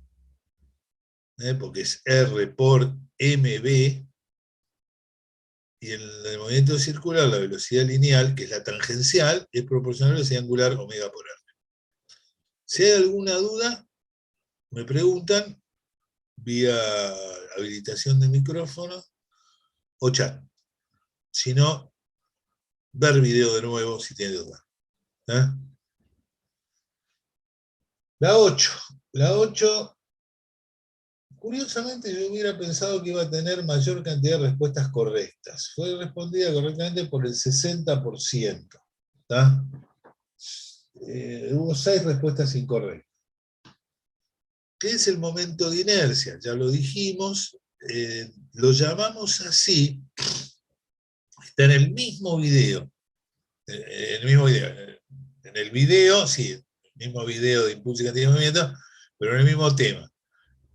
porque es r por mb, y en el movimiento circular la velocidad lineal, que es la tangencial, es proporcional a la velocidad angular omega por r. Si hay alguna duda, me preguntan vía habilitación de micrófono o chat. Si no, ver video de nuevo si tiene duda. ¿Eh? La 8. La 8, curiosamente yo hubiera pensado que iba a tener mayor cantidad de respuestas correctas. Fue respondida correctamente por el 60%. Hubo 6 respuestas incorrectas. ¿Qué es el momento de inercia? Ya lo dijimos, lo llamamos así, está en el mismo video. En el video, sí, el mismo video de impulso y cantidad de movimiento, pero en el mismo tema.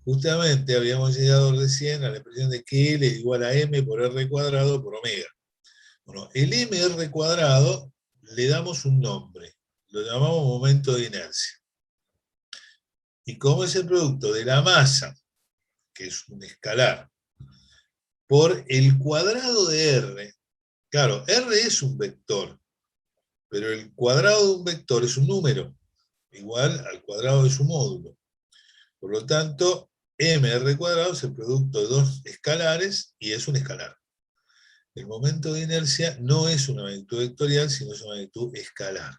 Justamente habíamos llegado recién a la expresión de que L es igual a M por R cuadrado por omega. Bueno, el MR cuadrado le damos un nombre, lo llamamos momento de inercia. Y como es el producto de la masa, que es un escalar, por el cuadrado de R, claro, R es un vector, pero el cuadrado de un vector es un número, igual al cuadrado de su módulo. Por lo tanto, mr cuadrado es el producto de dos escalares y es un escalar. El momento de inercia no es una magnitud vectorial, sino es una magnitud escalar.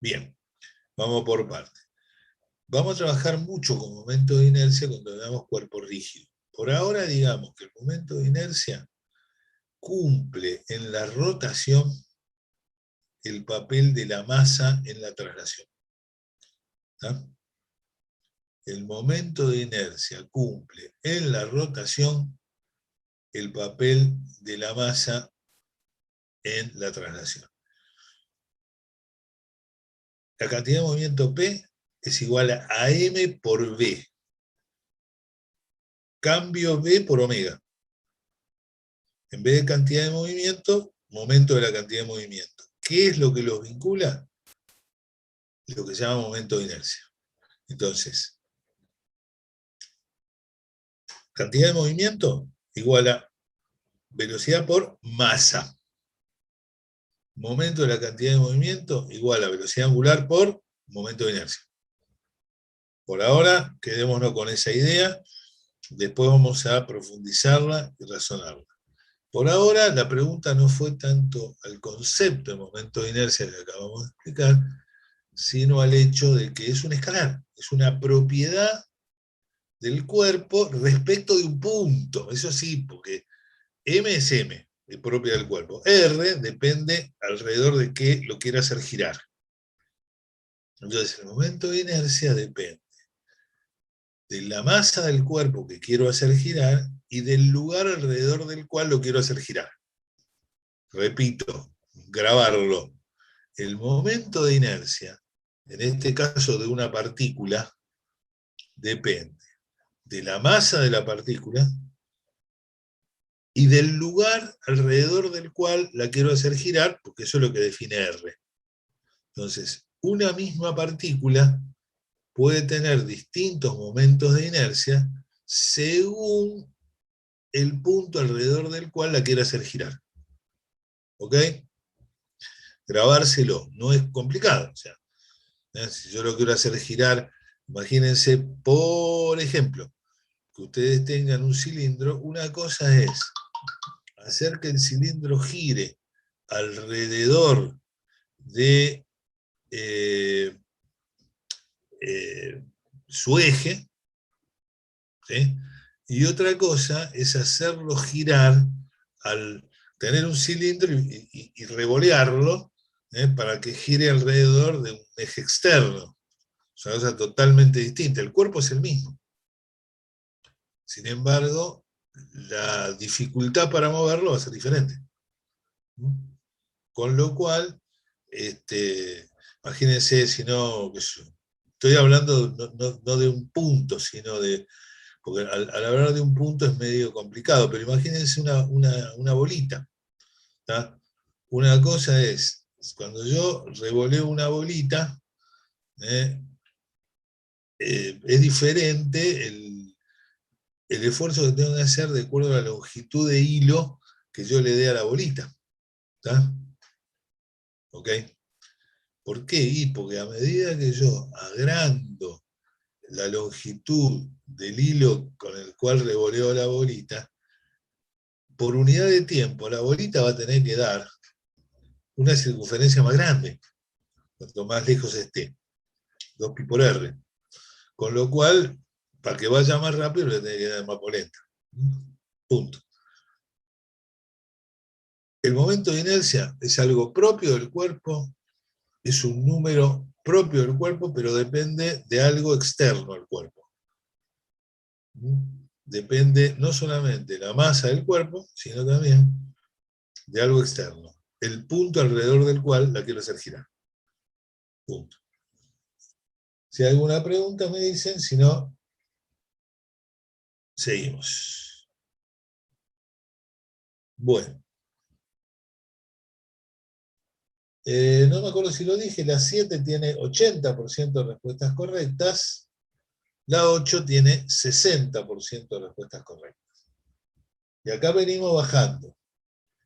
Bien, vamos por partes. Vamos a trabajar mucho con momento de inercia cuando veamos cuerpo rígido. Por ahora digamos que el momento de inercia cumple en la rotación el papel de la masa en la traslación. ¿Está? El momento de inercia cumple en la rotación el papel de la masa en la traslación. La cantidad de movimiento P es igual a M por V. Cambio V por omega. En vez de cantidad de movimiento, momento de la cantidad de movimiento. ¿Qué es lo que los vincula? Lo que se llama momento de inercia. Entonces, cantidad de movimiento igual a velocidad por masa. Momento de la cantidad de movimiento igual a velocidad angular por momento de inercia. Por ahora, quedémonos con esa idea. Después vamos a profundizarla y razonarla. Por ahora, la pregunta no fue tanto al concepto de momento de inercia que acabamos de explicar, sino al hecho de que es un escalar, es una propiedad del cuerpo respecto de un punto. Eso sí, porque M es M, es propia del cuerpo. R depende alrededor de qué lo quiera hacer girar. Entonces, el momento de inercia depende de la masa del cuerpo que quiero hacer girar y del lugar alrededor del cual lo quiero hacer girar. Repito, grabarlo. El momento de inercia, en este caso de una partícula, depende de la masa de la partícula y del lugar alrededor del cual la quiero hacer girar, porque eso es lo que define R. Entonces, una misma partícula puede tener distintos momentos de inercia según el punto alrededor del cual la quiero hacer girar. ¿Ok? Grabárselo, no es complicado. O sea, si yo lo quiero hacer girar, imagínense, por ejemplo, que ustedes tengan un cilindro, una cosa es hacer que el cilindro gire alrededor de su eje, ¿sí? Y otra cosa es hacerlo girar al tener un cilindro y revolearlo para que gire alrededor de un eje externo. Es una cosa totalmente distinta. El cuerpo es el mismo. Sin embargo, la dificultad para moverlo va a ser diferente. Con lo cual, imagínense, si no, estoy hablando no de un punto, sino de, porque al hablar de un punto es medio complicado, pero imagínense una bolita. ¿Tá? Una cosa es, cuando yo revoleo una bolita, es diferente el esfuerzo que tengo que hacer de acuerdo a la longitud de hilo que yo le dé a la bolita. ¿Está? ¿Ok? ¿Por qué? Y porque a medida que yo agrando la longitud del hilo con el cual revoleo la bolita, por unidad de tiempo la bolita va a tener que dar una circunferencia más grande, cuanto más lejos esté, 2pi por r. Con lo cual, para que vaya más rápido, le tiene que dar más polenta. Punto. El momento de inercia es algo propio del cuerpo, es un número propio del cuerpo, pero depende de algo externo al cuerpo. Depende no solamente de la masa del cuerpo, sino también de algo externo, el punto alrededor del cual la quiero hacer girar. Punto. Si hay alguna pregunta me dicen, si no, seguimos. Bueno. No me acuerdo si lo dije, la 7 tiene 80% de respuestas correctas, la 8 tiene 60% de respuestas correctas. Y acá venimos bajando.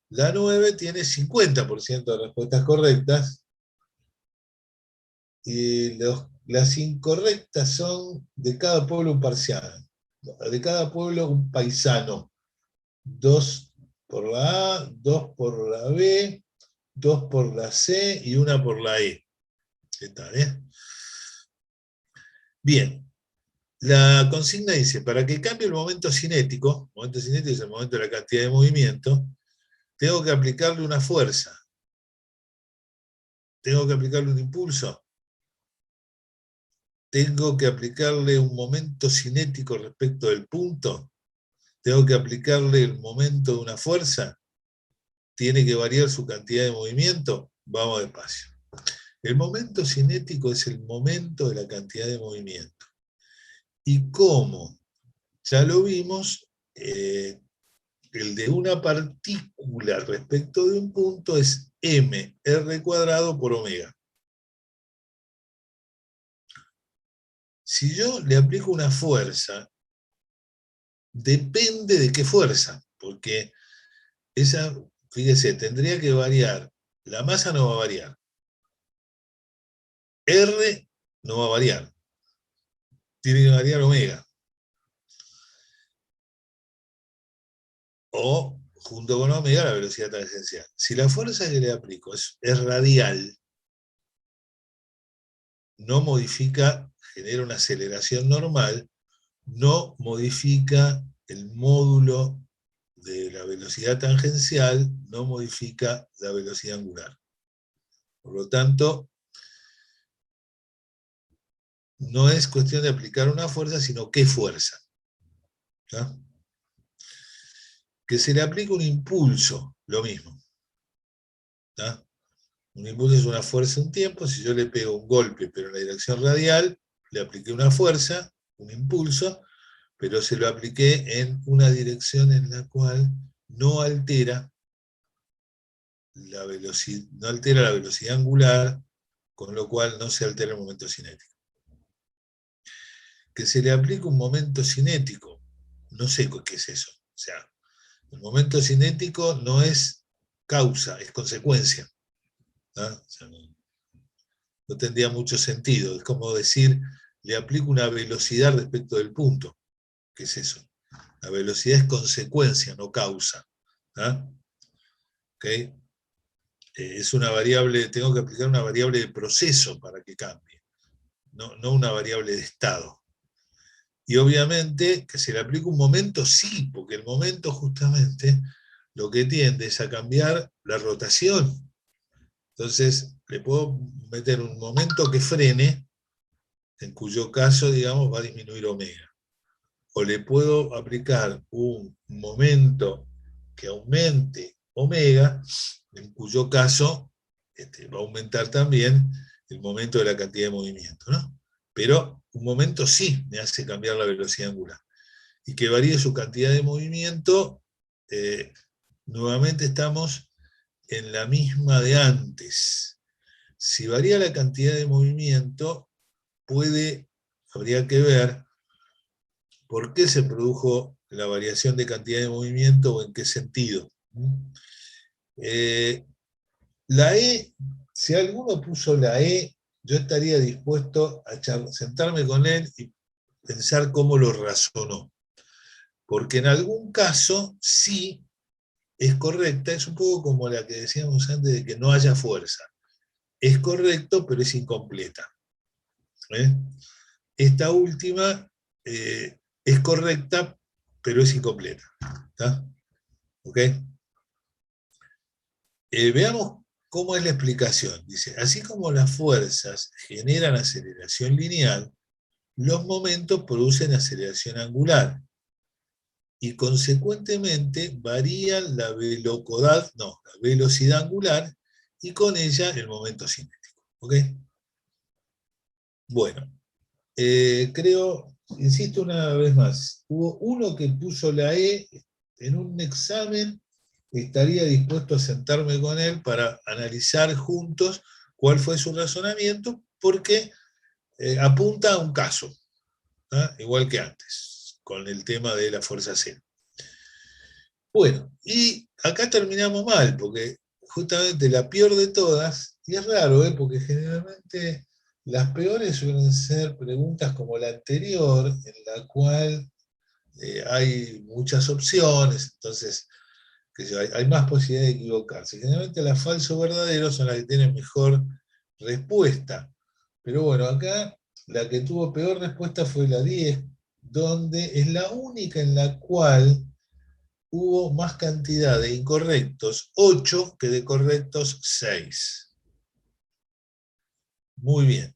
La 9 tiene 50% de respuestas correctas, y las incorrectas son de cada pueblo un parcial, de cada pueblo un paisano. 2 por la A, 2 por la B, 2 por la C y 1 por la E. ¿Qué tal, Bien, la consigna dice, para que cambie el momento cinético es el momento de la cantidad de movimiento, tengo que aplicarle una fuerza, tengo que aplicarle un impulso, tengo que aplicarle un momento cinético respecto del punto, tengo que aplicarle el momento de una fuerza, tiene que variar su cantidad de movimiento. Vamos despacio. El momento cinético es el momento de la cantidad de movimiento. ¿Y cómo? Ya lo vimos, el de una partícula respecto de un punto es mr² por omega. Si yo le aplico una fuerza, depende de qué fuerza, porque esa, fíjese, tendría que variar. La masa no va a variar. R no va a variar. Tiene que variar omega. O, junto con omega, la velocidad tangencial. Si la fuerza que le aplico es radial, no modifica, genera una aceleración normal, no modifica el módulo de la velocidad tangencial, no modifica la velocidad angular. Por lo tanto, no es cuestión de aplicar una fuerza, sino qué fuerza. ¿Tá? Que se le aplique un impulso, lo mismo. ¿Tá? Un impulso es una fuerza un tiempo, si yo le pego un golpe, pero en la dirección radial, le apliqué una fuerza, un impulso, pero se lo apliqué en una dirección en la cual no altera la velocidad angular, con lo cual no se altera el momento cinético. Que se le aplique un momento cinético, no sé qué es eso. O sea, el momento cinético no es causa, es consecuencia. ¿Ah? O sea, no tendría mucho sentido. Es como decir, le aplico una velocidad respecto del punto. ¿Qué es eso? La velocidad es consecuencia, no causa. ¿Ah? ¿Okay? Es una variable, tengo que aplicar una variable de proceso para que cambie, no una variable de estado. Y obviamente que se le aplica un momento, sí, porque el momento justamente lo que tiende es a cambiar la rotación. Entonces, le puedo meter un momento que frene, en cuyo caso, digamos, va a disminuir omega. O le puedo aplicar un momento que aumente omega, en cuyo caso va a aumentar también el momento de la cantidad de movimiento, ¿no? Pero un momento sí me hace cambiar la velocidad angular. Y que varíe su cantidad de movimiento, nuevamente estamos en la misma de antes. Si varía la cantidad de movimiento, habría que ver por qué se produjo la variación de cantidad de movimiento o en qué sentido. La E, si alguno puso la E, yo estaría dispuesto a sentarme con él y pensar cómo lo razonó. Porque en algún caso sí es correcta, es un poco como la que decíamos antes de que no haya fuerza. Es correcto, pero es incompleta. Esta última es correcta, pero es incompleta. ¿Está? ¿Ok? Veamos cómo es la explicación. Dice, así como las fuerzas generan aceleración lineal, los momentos producen aceleración angular. Y consecuentemente varían la velocidad angular y con ella el momento cinético. ¿Ok? Bueno, creo, insisto una vez más, hubo uno que puso la E en un examen, estaría dispuesto a sentarme con él para analizar juntos cuál fue su razonamiento, porque apunta a un caso, ¿tá? Igual que antes, con el tema de la fuerza cero. Bueno, y acá terminamos mal, porque justamente la peor de todas, y es raro, porque generalmente las peores suelen ser preguntas como la anterior, en la cual hay muchas opciones, entonces hay más posibilidad de equivocarse. Generalmente las falso verdaderos son las que tienen mejor respuesta. Pero bueno, acá la que tuvo peor respuesta fue la 10, donde es la única en la cual hubo más cantidad de incorrectos, 8, que de correctos, 6. Muy bien.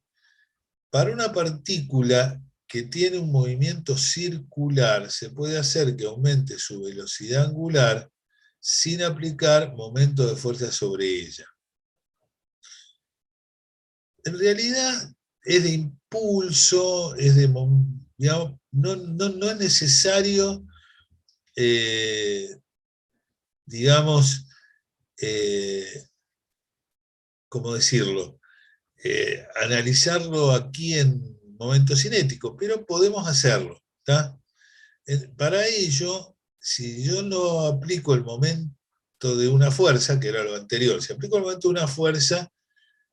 Para una partícula que tiene un movimiento circular, se puede hacer que aumente su velocidad angular sin aplicar momento de fuerza sobre ella. En realidad es de impulso, es de, digamos, no es necesario, digamos, ¿cómo decirlo? Analizarlo aquí en momento cinético, pero podemos hacerlo, ¿tá? Para ello, si yo no aplico el momento de una fuerza, que era lo anterior, si aplico el momento de una fuerza,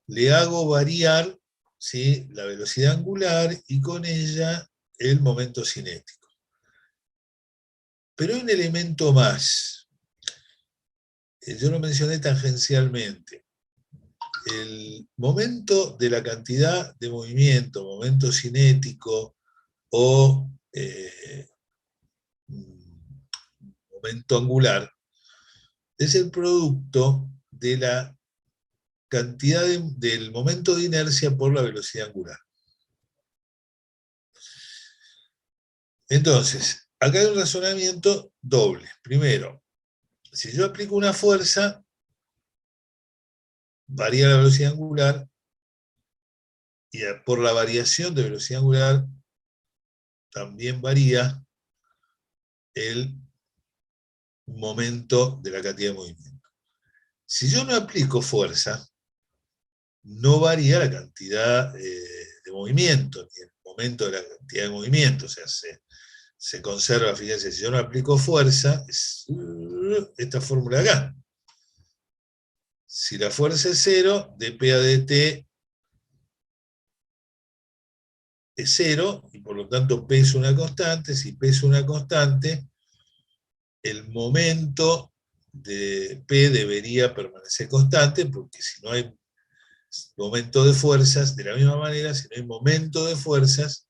le hago variar, ¿sí?, la velocidad angular y con ella el momento cinético. Pero hay un elemento más, yo lo mencioné tangencialmente. El momento de la cantidad de movimiento, momento cinético o momento angular, es el producto de la cantidad del momento de inercia por la velocidad angular. Entonces, acá hay un razonamiento doble. Primero, si yo aplico una fuerza, varía la velocidad angular, y por la variación de velocidad angular también varía el momento de la cantidad de movimiento. Si yo no aplico fuerza, no varía la cantidad de movimiento, ni el momento de la cantidad de movimiento, o sea, se conserva, fíjense, si yo no aplico fuerza, es esta fórmula de acá. Si la fuerza es 0, dp a dt es 0, y por lo tanto P es una constante. Si P es una constante, el momento de P debería permanecer constante, porque si no hay momento de fuerzas, de la misma manera, si no hay momento de fuerzas,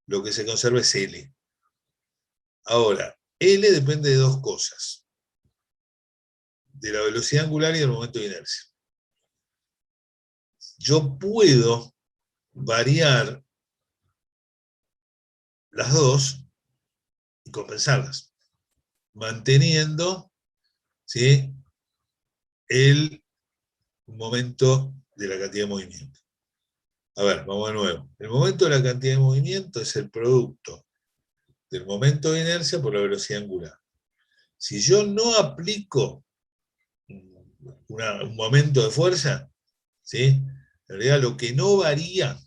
lo que se conserva es L. Ahora, L depende de dos cosas: de la velocidad angular y del momento de inercia. Yo puedo variar las dos y compensarlas, manteniendo, ¿sí?, el momento de la cantidad de movimiento. A ver, vamos de nuevo. El momento de la cantidad de movimiento es el producto del momento de inercia por la velocidad angular. Si yo no aplico un momento de fuerza, ¿sí?, en realidad lo que no varía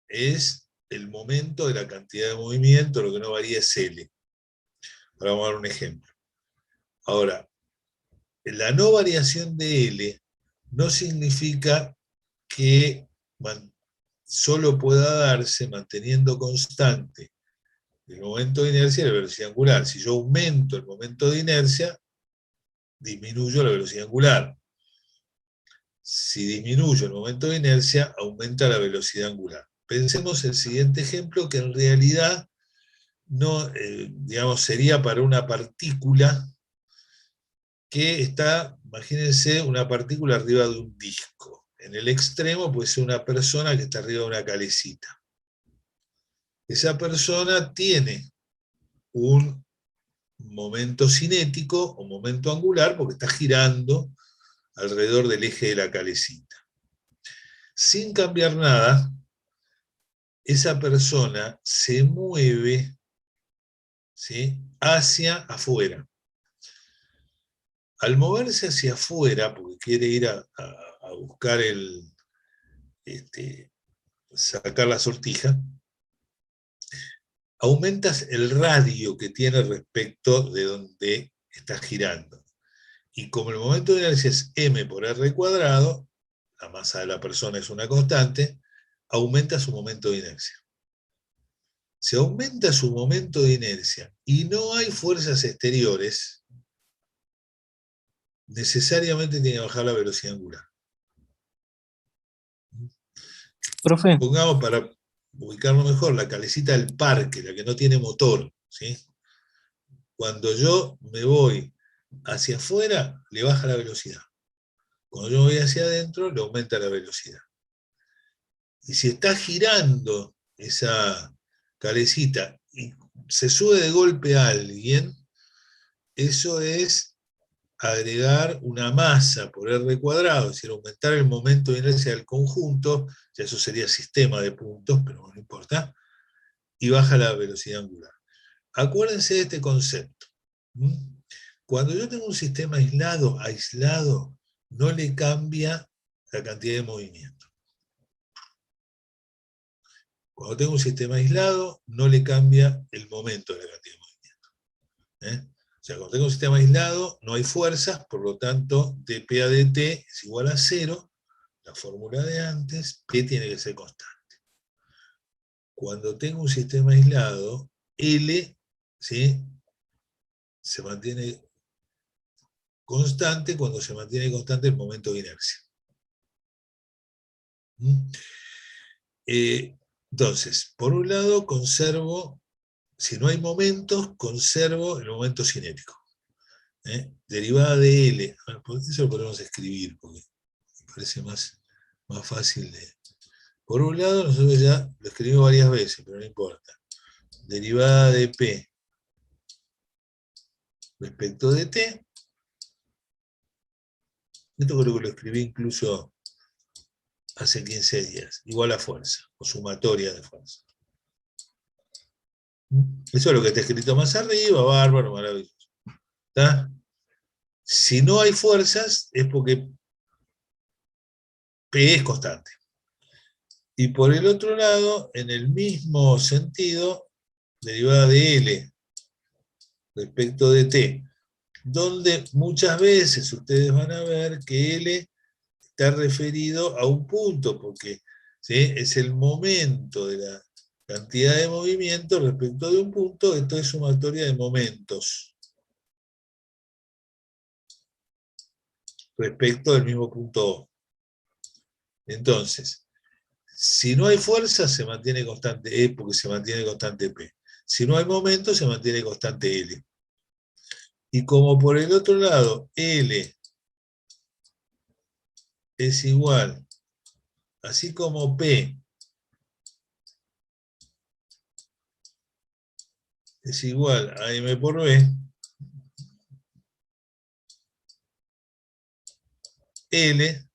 es el momento de la cantidad de movimiento, lo que no varía es L. Ahora vamos a dar un ejemplo. Ahora, la no variación de L no significa que solo pueda darse manteniendo constante el momento de inercia y la velocidad angular. Si yo aumento el momento de inercia, disminuyo la velocidad angular. Si disminuyo el momento de inercia, aumenta la velocidad angular. Pensemos el siguiente ejemplo, que en realidad no, digamos, sería para una partícula que está, imagínense, una partícula arriba de un disco. En el extremo puede ser una persona que está arriba de una calecita. Esa persona tiene un momento cinético o momento angular porque está girando alrededor del eje de la calecita. Sin cambiar nada, esa persona se mueve, ¿sí?, hacia afuera. Al moverse hacia afuera, porque quiere ir a buscar sacar la sortija, aumentas el radio que tiene respecto de donde está girando. Y como el momento de inercia es m por r cuadrado, la masa de la persona es una constante, aumenta su momento de inercia. Si aumenta su momento de inercia y no hay fuerzas exteriores, necesariamente tiene que bajar la velocidad angular. Profe, Pongamos, para ubicarlo mejor, la calecita del parque, la que no tiene motor, ¿sí? Cuando yo me voy hacia afuera, le baja la velocidad. Cuando yo me voy hacia adentro, le aumenta la velocidad. Y si está girando esa calecita y se sube de golpe a alguien, eso es agregar una masa por r cuadrado, es decir, aumentar el momento de inercia del conjunto, ya eso sería sistema de puntos, pero no importa, y baja la velocidad angular. Acuérdense de este concepto. Cuando yo tengo un sistema aislado, no le cambia la cantidad de movimiento. Cuando tengo un sistema aislado, no le cambia el momento de la cantidad de movimiento. O sea, cuando tengo un sistema aislado, no hay fuerzas, por lo tanto, dp a dt es igual a 0, la fórmula de antes, p tiene que ser constante. Cuando tengo un sistema aislado, L, ¿sí?, se mantiene constante cuando se mantiene constante el momento de inercia. Entonces, por un lado, conservo, si no hay momentos, conservo el momento cinético. Derivada de L, por eso lo podemos escribir, porque me parece más fácil de... Por un lado, nosotros ya lo escribimos varias veces, pero no importa. Derivada de P respecto de T. Esto creo que lo escribí incluso hace 15 días. Igual a fuerza, o sumatoria de fuerza. Eso es lo que está escrito más arriba, bárbaro, maravilloso. ¿Está? Si no hay fuerzas, es porque P es constante. Y por el otro lado, en el mismo sentido, derivada de L respecto de T, donde muchas veces ustedes van a ver que L está referido a un punto, porque ¿sí?, es el momento de la cantidad de movimiento respecto de un punto. Esto es sumatoria de momentos respecto del mismo punto O. Entonces, si no hay fuerza, se mantiene constante E porque se mantiene constante P. Si no hay momento, se mantiene constante L. Y como por el otro lado, L es igual, así como P es igual a M por B, L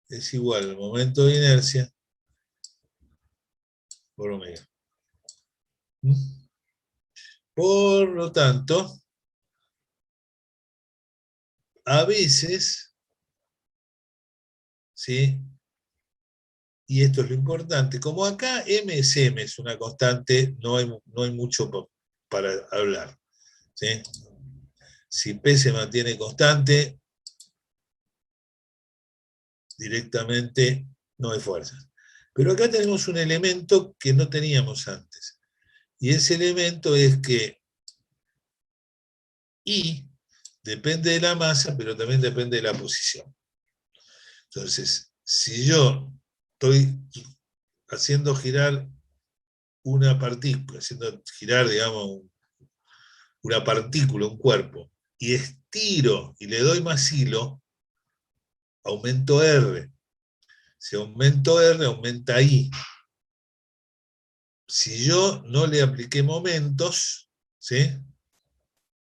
es igual al momento de inercia por omega. Por lo tanto, a veces, ¿sí?, y esto es lo importante, como acá M es M, es una constante, no hay mucho para hablar. ¿Sí? Si P se mantiene constante, directamente no hay fuerzas. Pero acá tenemos un elemento que no teníamos antes. Y ese elemento es que I depende de la masa, pero también depende de la posición. Entonces, si yo estoy haciendo girar una partícula, haciendo girar, digamos, una partícula, un cuerpo, y estiro y le doy más hilo, aumento R. Si aumento R, aumenta I. Si yo no le apliqué momentos, ¿sí?,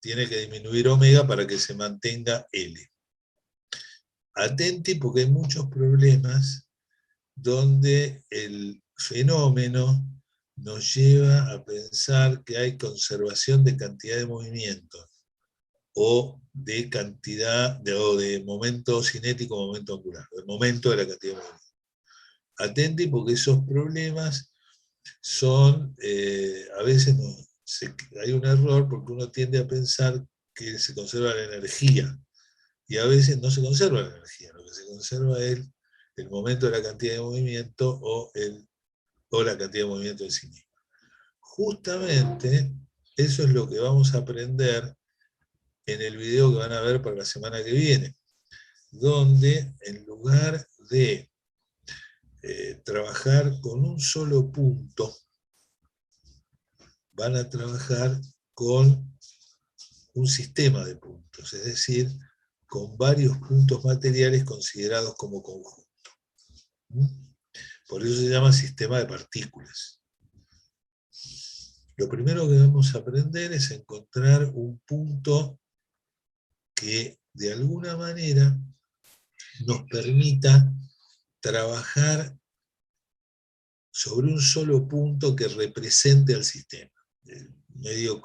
tiene que disminuir omega para que se mantenga L. Atenti porque hay muchos problemas donde el fenómeno nos lleva a pensar que hay conservación de cantidad de movimiento, o de cantidad, o de momento cinético, momento angular, el momento de la cantidad de movimiento. Atenti, porque esos problemas son, a veces hay un error porque uno tiende a pensar que se conserva la energía, y a veces no se conserva la energía, lo que se conserva es el momento de la cantidad de movimiento o la cantidad de movimiento en sí mismo. Justamente eso es lo que vamos a aprender en el video que van a ver para la semana que viene, donde en lugar de trabajar con un solo punto, van a trabajar con un sistema de puntos, es decir, con varios puntos materiales considerados como conjunto. Por eso se llama sistema de partículas. Lo primero que vamos a aprender es encontrar un punto que de alguna manera nos permita trabajar sobre un solo punto que represente al sistema. Medio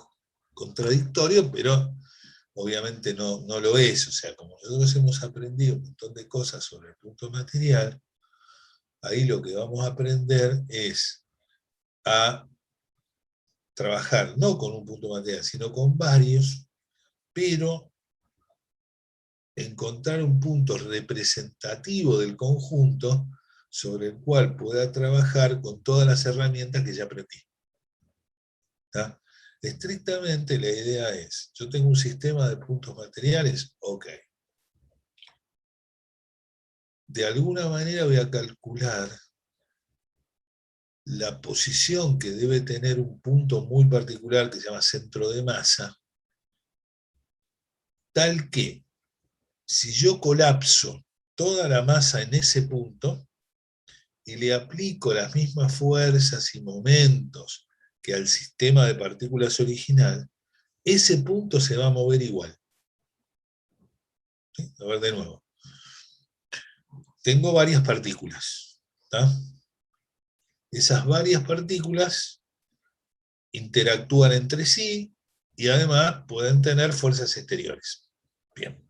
contradictorio, pero obviamente no lo es. O sea, como nosotros hemos aprendido un montón de cosas sobre el punto material, ahí lo que vamos a aprender es a trabajar no con un punto material, sino con varios, pero encontrar un punto representativo del conjunto sobre el cual pueda trabajar con todas las herramientas que ya aprendí. ¿Está? Estrictamente la idea es, yo tengo un sistema de puntos materiales, ok. De alguna manera voy a calcular la posición que debe tener un punto muy particular que se llama centro de masa, tal que si yo colapso toda la masa en ese punto y le aplico las mismas fuerzas y momentos que al sistema de partículas original, ese punto se va a mover igual. ¿Sí? A ver de nuevo. Tengo varias partículas. ¿Tá? Esas varias partículas interactúan entre sí y además pueden tener fuerzas exteriores. Bien.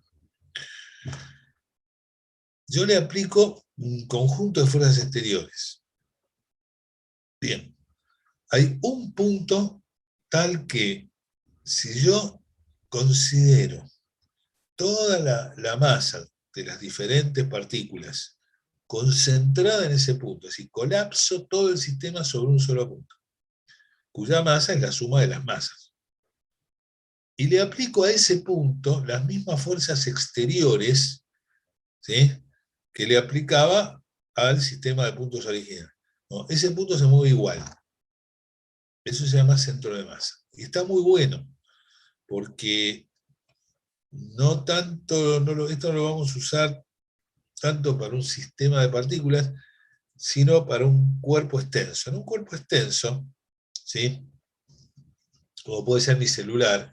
Yo le aplico un conjunto de fuerzas exteriores. Bien. Hay un punto tal que si yo considero toda la masa de las diferentes partículas concentrada en ese punto, es decir, colapso todo el sistema sobre un solo punto, cuya masa es la suma de las masas. Y le aplico a ese punto las mismas fuerzas exteriores, ¿sí?, que le aplicaba al sistema de puntos original. No, ese punto se mueve igual. Eso se llama centro de masa. Y está muy bueno, porque no tanto, esto no lo vamos a usar tanto para un sistema de partículas, sino para un cuerpo extenso. En un cuerpo extenso, ¿sí?, como puede ser mi celular,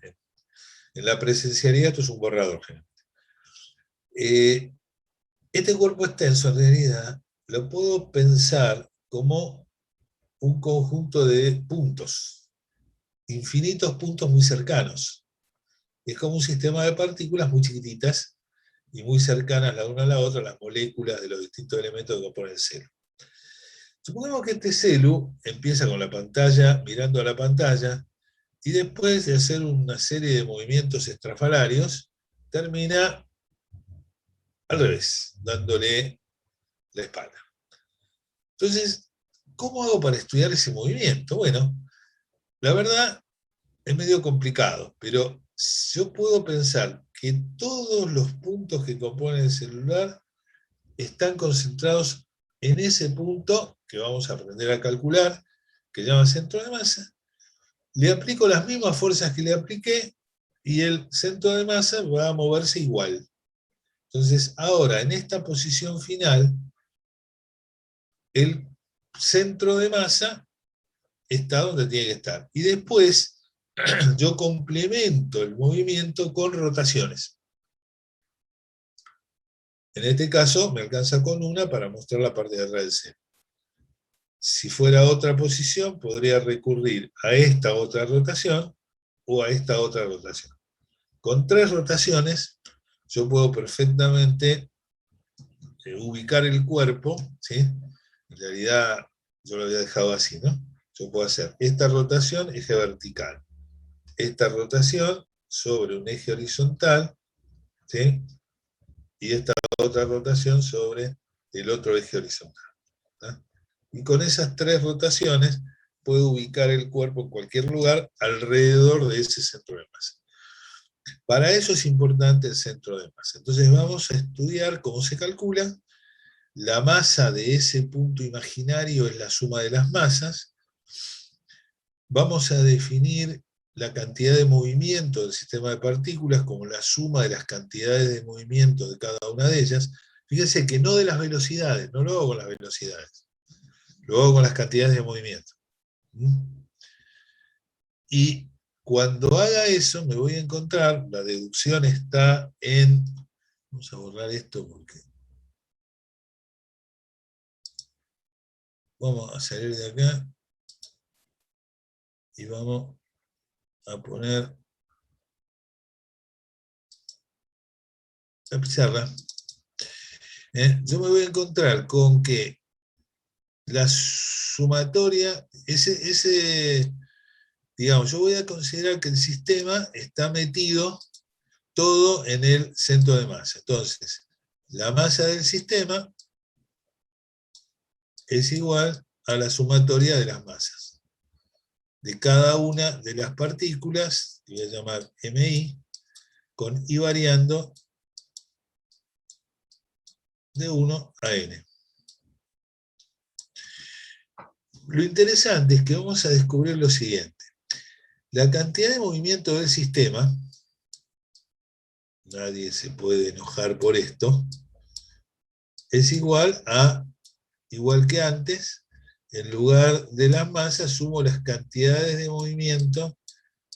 en la presencialidad esto es un borrador. Este cuerpo extenso en realidad lo puedo pensar como un conjunto de puntos, infinitos puntos muy cercanos. Es como un sistema de partículas muy chiquititas y muy cercanas la una a la otra, las moléculas de los distintos elementos que componen el celu. Supongamos que este celu empieza con la pantalla, mirando a la pantalla, y después de hacer una serie de movimientos estrafalarios, termina al revés, dándole la espalda. Entonces, ¿cómo hago para estudiar ese movimiento? Bueno, la verdad es medio complicado, pero yo puedo pensar que todos los puntos que componen el celular están concentrados en ese punto que vamos a aprender a calcular, que se llama centro de masa. Le aplico las mismas fuerzas que le apliqué y el centro de masa va a moverse igual. Entonces, ahora, en esta posición final, el centro de masa está donde tiene que estar. Y después, yo complemento el movimiento con rotaciones. En este caso, me alcanza con una para mostrar la parte de atrás del celu. Si fuera otra posición, podría recurrir a esta otra rotación o a esta otra rotación. Con 3 rotaciones, yo puedo perfectamente ubicar el cuerpo, ¿sí? En realidad, yo lo había dejado así, ¿no? Yo puedo hacer esta rotación, eje vertical. Esta rotación sobre un eje horizontal, ¿sí? Y esta otra rotación sobre el otro eje horizontal, ¿no? Y con esas 3 rotaciones puedo ubicar el cuerpo en cualquier lugar alrededor de ese centro de masa. Para eso es importante el centro de masa. Entonces vamos a estudiar cómo se calcula. La masa de ese punto imaginario es la suma de las masas. Vamos a definir la cantidad de movimiento del sistema de partículas como la suma de las cantidades de movimiento de cada una de ellas. Fíjense que no de las velocidades, no lo hago con las velocidades, lo hago con las cantidades de movimiento. Y cuando haga eso me voy a encontrar, la deducción está en, vamos a borrar esto porque vamos a salir de acá y vamos a poner la pizarra. Yo me voy a encontrar con que la sumatoria, digamos, yo voy a considerar que el sistema está metido todo en el centro de masa. Entonces, la masa del sistema es igual a la sumatoria de las masas de cada una de las partículas, que voy a llamar MI, con I variando de 1 a n. Lo interesante es que vamos a descubrir lo siguiente. La cantidad de movimiento del sistema, nadie se puede enojar por esto, es igual que antes, en lugar de las masas, sumo las cantidades de movimiento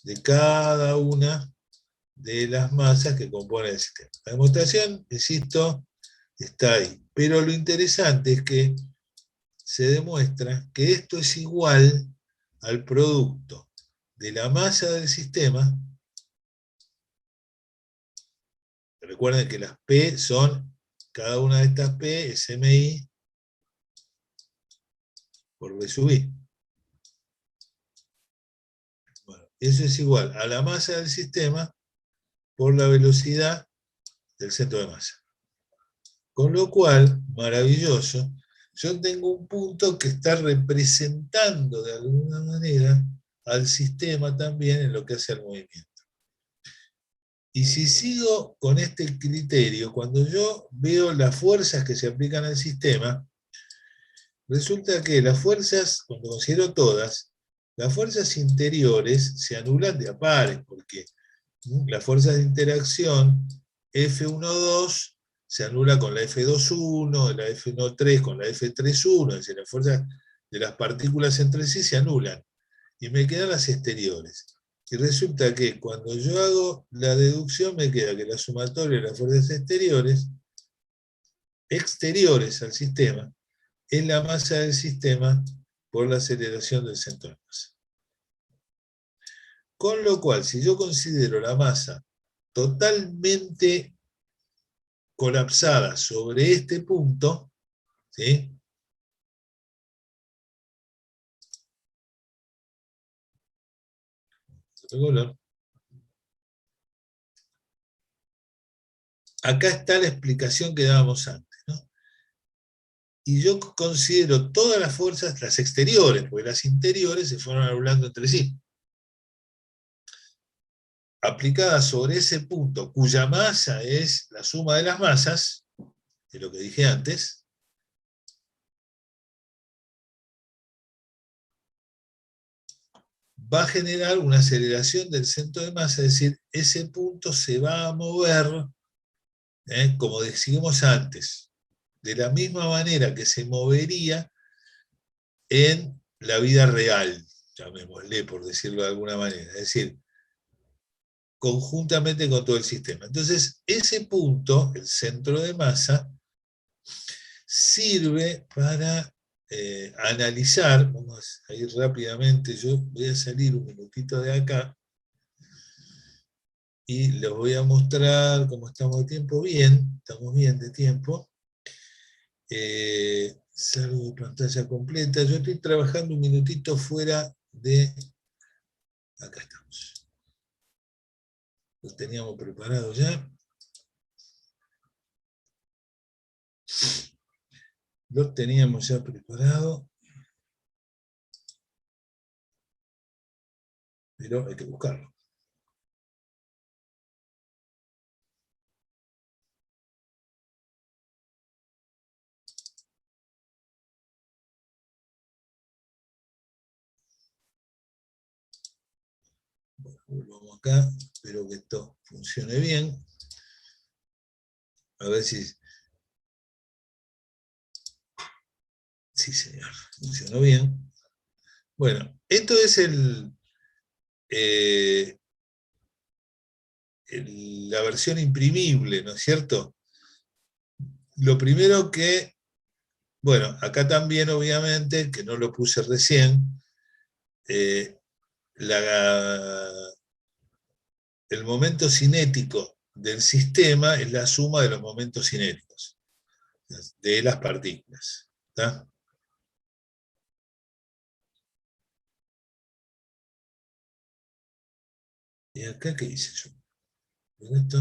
de cada una de las masas que componen el sistema. La demostración, insisto, está ahí. Pero lo interesante es que se demuestra que esto es igual al producto de la masa del sistema. Recuerden que las P son, cada una de estas P es MI por B sub I. Bueno, eso es igual a la masa del sistema por la velocidad del centro de masa. Con lo cual, maravilloso, yo tengo un punto que está representando de alguna manera al sistema también en lo que hace al movimiento. Y si sigo con este criterio, cuando yo veo las fuerzas que se aplican al sistema, resulta que las fuerzas, cuando considero todas, las fuerzas interiores se anulan de a pares, porque las fuerzas de interacción F1,2 se anula con la F2,1, la F1,3 con la F3,1, es decir, las fuerzas de las partículas entre sí se anulan, y me quedan las exteriores. Y resulta que cuando yo hago la deducción me queda que la sumatoria de las fuerzas exteriores al sistema, es la masa del sistema por la aceleración del centro de masa. Con lo cual, si yo considero la masa totalmente colapsada sobre este punto, ¿sí? Acá está la explicación que dábamos antes, ¿no? Y yo considero todas las fuerzas, las exteriores, porque las interiores se fueron anulando entre sí, aplicadas sobre ese punto, cuya masa es la suma de las masas, de lo que dije antes, va a generar una aceleración del centro de masa, es decir, ese punto se va a mover, como decíamos antes, de la misma manera que se movería en la vida real, llamémosle por decirlo de alguna manera, es decir, conjuntamente con todo el sistema. Entonces, ese punto, el centro de masa, sirve para analizar, vamos a ir rápidamente, yo voy a salir un minutito de acá, y les voy a mostrar cómo estamos de tiempo. Bien, estamos bien de tiempo. Salgo de pantalla completa. Yo estoy trabajando un minutito fuera de... Acá estamos. Lo teníamos preparado ya. Lo teníamos ya preparado. Pero hay que buscarlo. Bueno, volvamos acá. Espero que esto funcione bien. A ver si... Sí, señor. Funcionó bien. Bueno, esto es la versión imprimible, ¿no es cierto? Lo primero que, bueno, acá también obviamente, que no lo puse recién, el momento cinético del sistema es la suma de los momentos cinéticos de las partículas. ¿Está? ¿Y acá qué hice yo? ¿Con esto?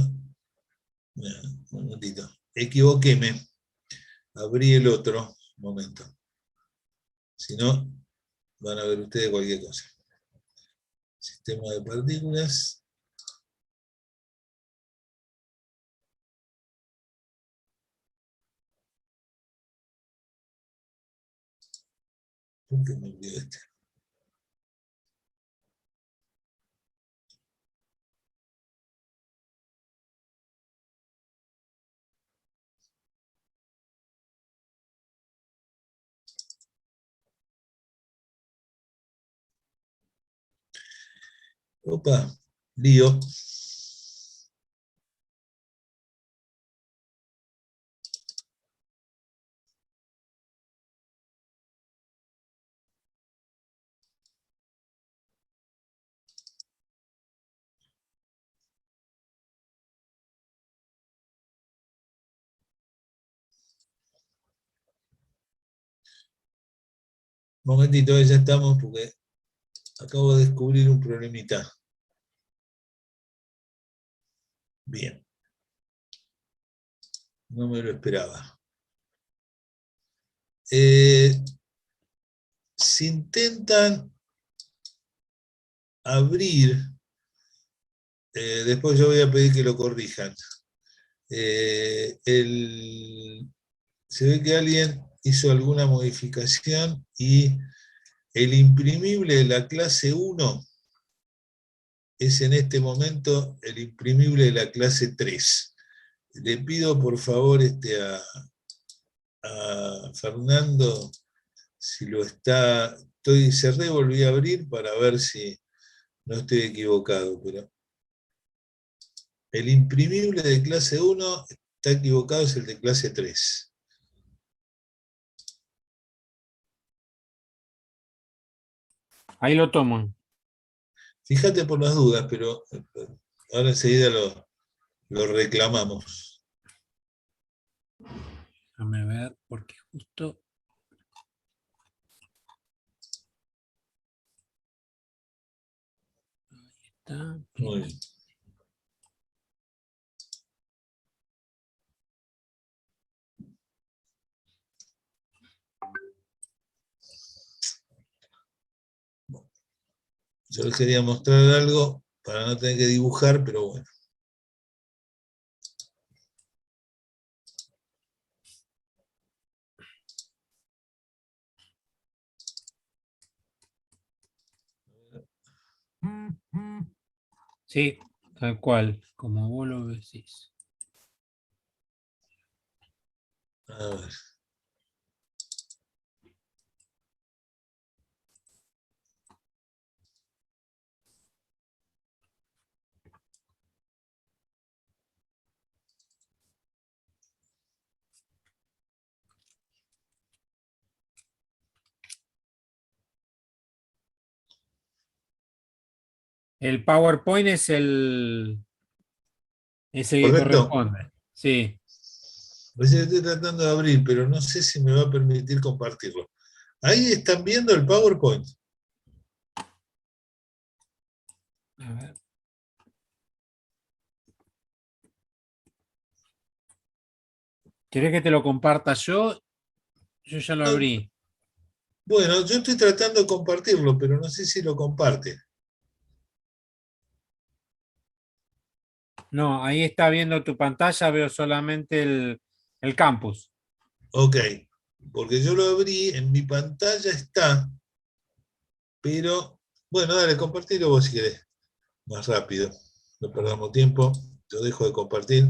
Un momentito. Equivoquéme. Abrí el otro momento. Si no, van a ver ustedes cualquier cosa. Sistema de partículas. ¿Por qué me olvidó este? Opa, lío. Momentito, ya estamos porque acabo de descubrir un problemita. Bien. No me lo esperaba. Si intentan abrir, después yo voy a pedir que lo corrijan. Se ve que alguien hizo alguna modificación y el imprimible de la clase 1 es en este momento el imprimible de la clase 3. Le pido por favor a Fernando, si lo está, cerré, volví a abrir para ver si no estoy equivocado, pero el imprimible de clase 1 está equivocado, es el de clase 3. Ahí lo toman. Fíjate por las dudas, pero ahora enseguida lo reclamamos. Déjame ver, porque justo... Está. Muy bien. Yo les quería mostrar algo para no tener que dibujar, pero bueno. Sí, tal cual, como vos lo decís. A ver. El PowerPoint es el que Correcto. corresponde. Sí. Pues estoy tratando de abrir, pero no sé si me va a permitir compartirlo. Ahí están viendo el PowerPoint. A ver. ¿Querés que te lo comparta yo? Yo ya lo No, abrí. bueno, yo estoy tratando de compartirlo, pero no sé si lo comparte. No, ahí está viendo tu pantalla, veo solamente el campus. Ok, porque yo lo abrí, en mi pantalla está, pero bueno, dale, compartilo vos si querés, más rápido. No perdamos tiempo, yo dejo de compartir.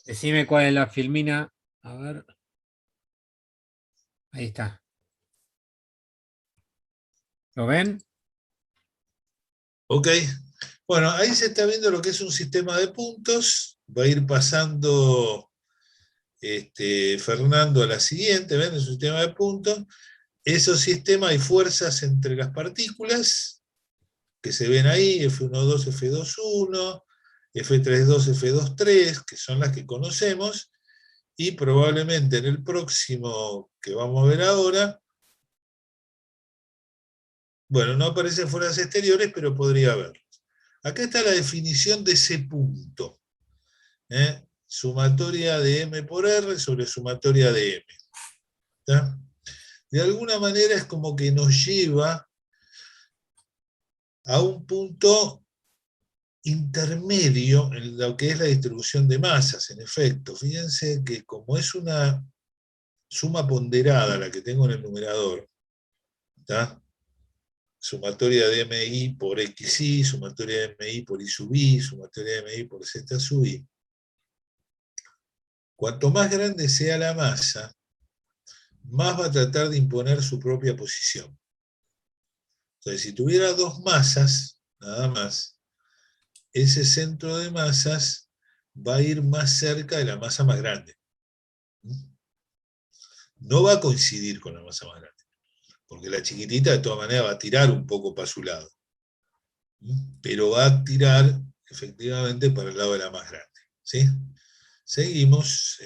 Decime cuál es la filmina. A ver. Ahí está. ¿Lo ven? Ok, bueno, ahí se está viendo lo que es un sistema de puntos. Va a ir pasando Fernando a la siguiente, ¿ven? El sistema de puntos. Esos sistemas hay fuerzas entre las partículas que se ven ahí, F12, F21, F32, F23, que son las que conocemos, y probablemente en el próximo que vamos a ver ahora, bueno, no aparecen fuerzas exteriores, pero podría haberlas. Acá está la definición de ese punto. Sumatoria de M por R sobre sumatoria de M. ¿Tá? De alguna manera es como que nos lleva a un punto intermedio en lo que es la distribución de masas, en efecto. Fíjense que como es una suma ponderada la que tengo en el numerador, ¿tá? Sumatoria de MI por XI, sumatoria de MI por I sub I, sumatoria de MI por Z sub I. Cuanto más grande sea la masa, más va a tratar de imponer su propia posición. Entonces, si tuviera dos masas, nada más, ese centro de masas va a ir más cerca de la masa más grande. No va a coincidir con la masa más grande, porque la chiquitita de todas maneras va a tirar un poco para su lado, pero va a tirar efectivamente para el lado de la más grande. ¿Sí? Seguimos.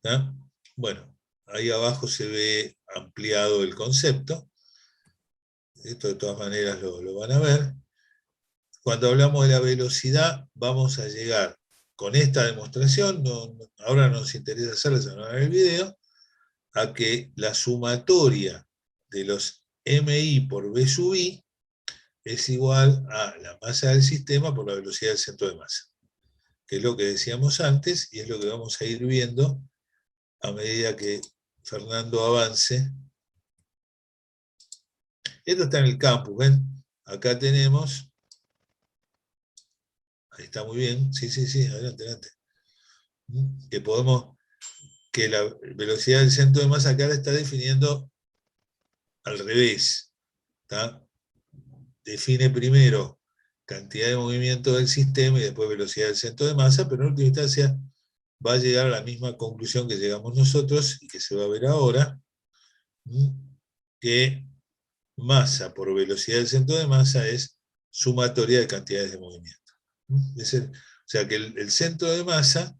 ¿Tá? Bueno, ahí abajo se ve ampliado el concepto. Esto de todas maneras lo van a ver. Cuando hablamos de la velocidad, vamos a llegar con esta demostración, ahora no nos interesa hacerla, sino en el video, a que la sumatoria de los MI por V sub I es igual a la masa del sistema por la velocidad del centro de masa, que es lo que decíamos antes y es lo que vamos a ir viendo a medida que Fernando avance. Esto está en el campus, ¿ven? Acá tenemos, ahí está muy bien, sí, adelante, adelante. Que la velocidad del centro de masa acá la está definiendo al revés. ¿Tá? Define primero cantidad de movimiento del sistema y después velocidad del centro de masa, pero en última instancia va a llegar a la misma conclusión que llegamos nosotros y que se va a ver ahora, que masa por velocidad del centro de masa es sumatoria de cantidades de movimiento. O sea que el centro de masa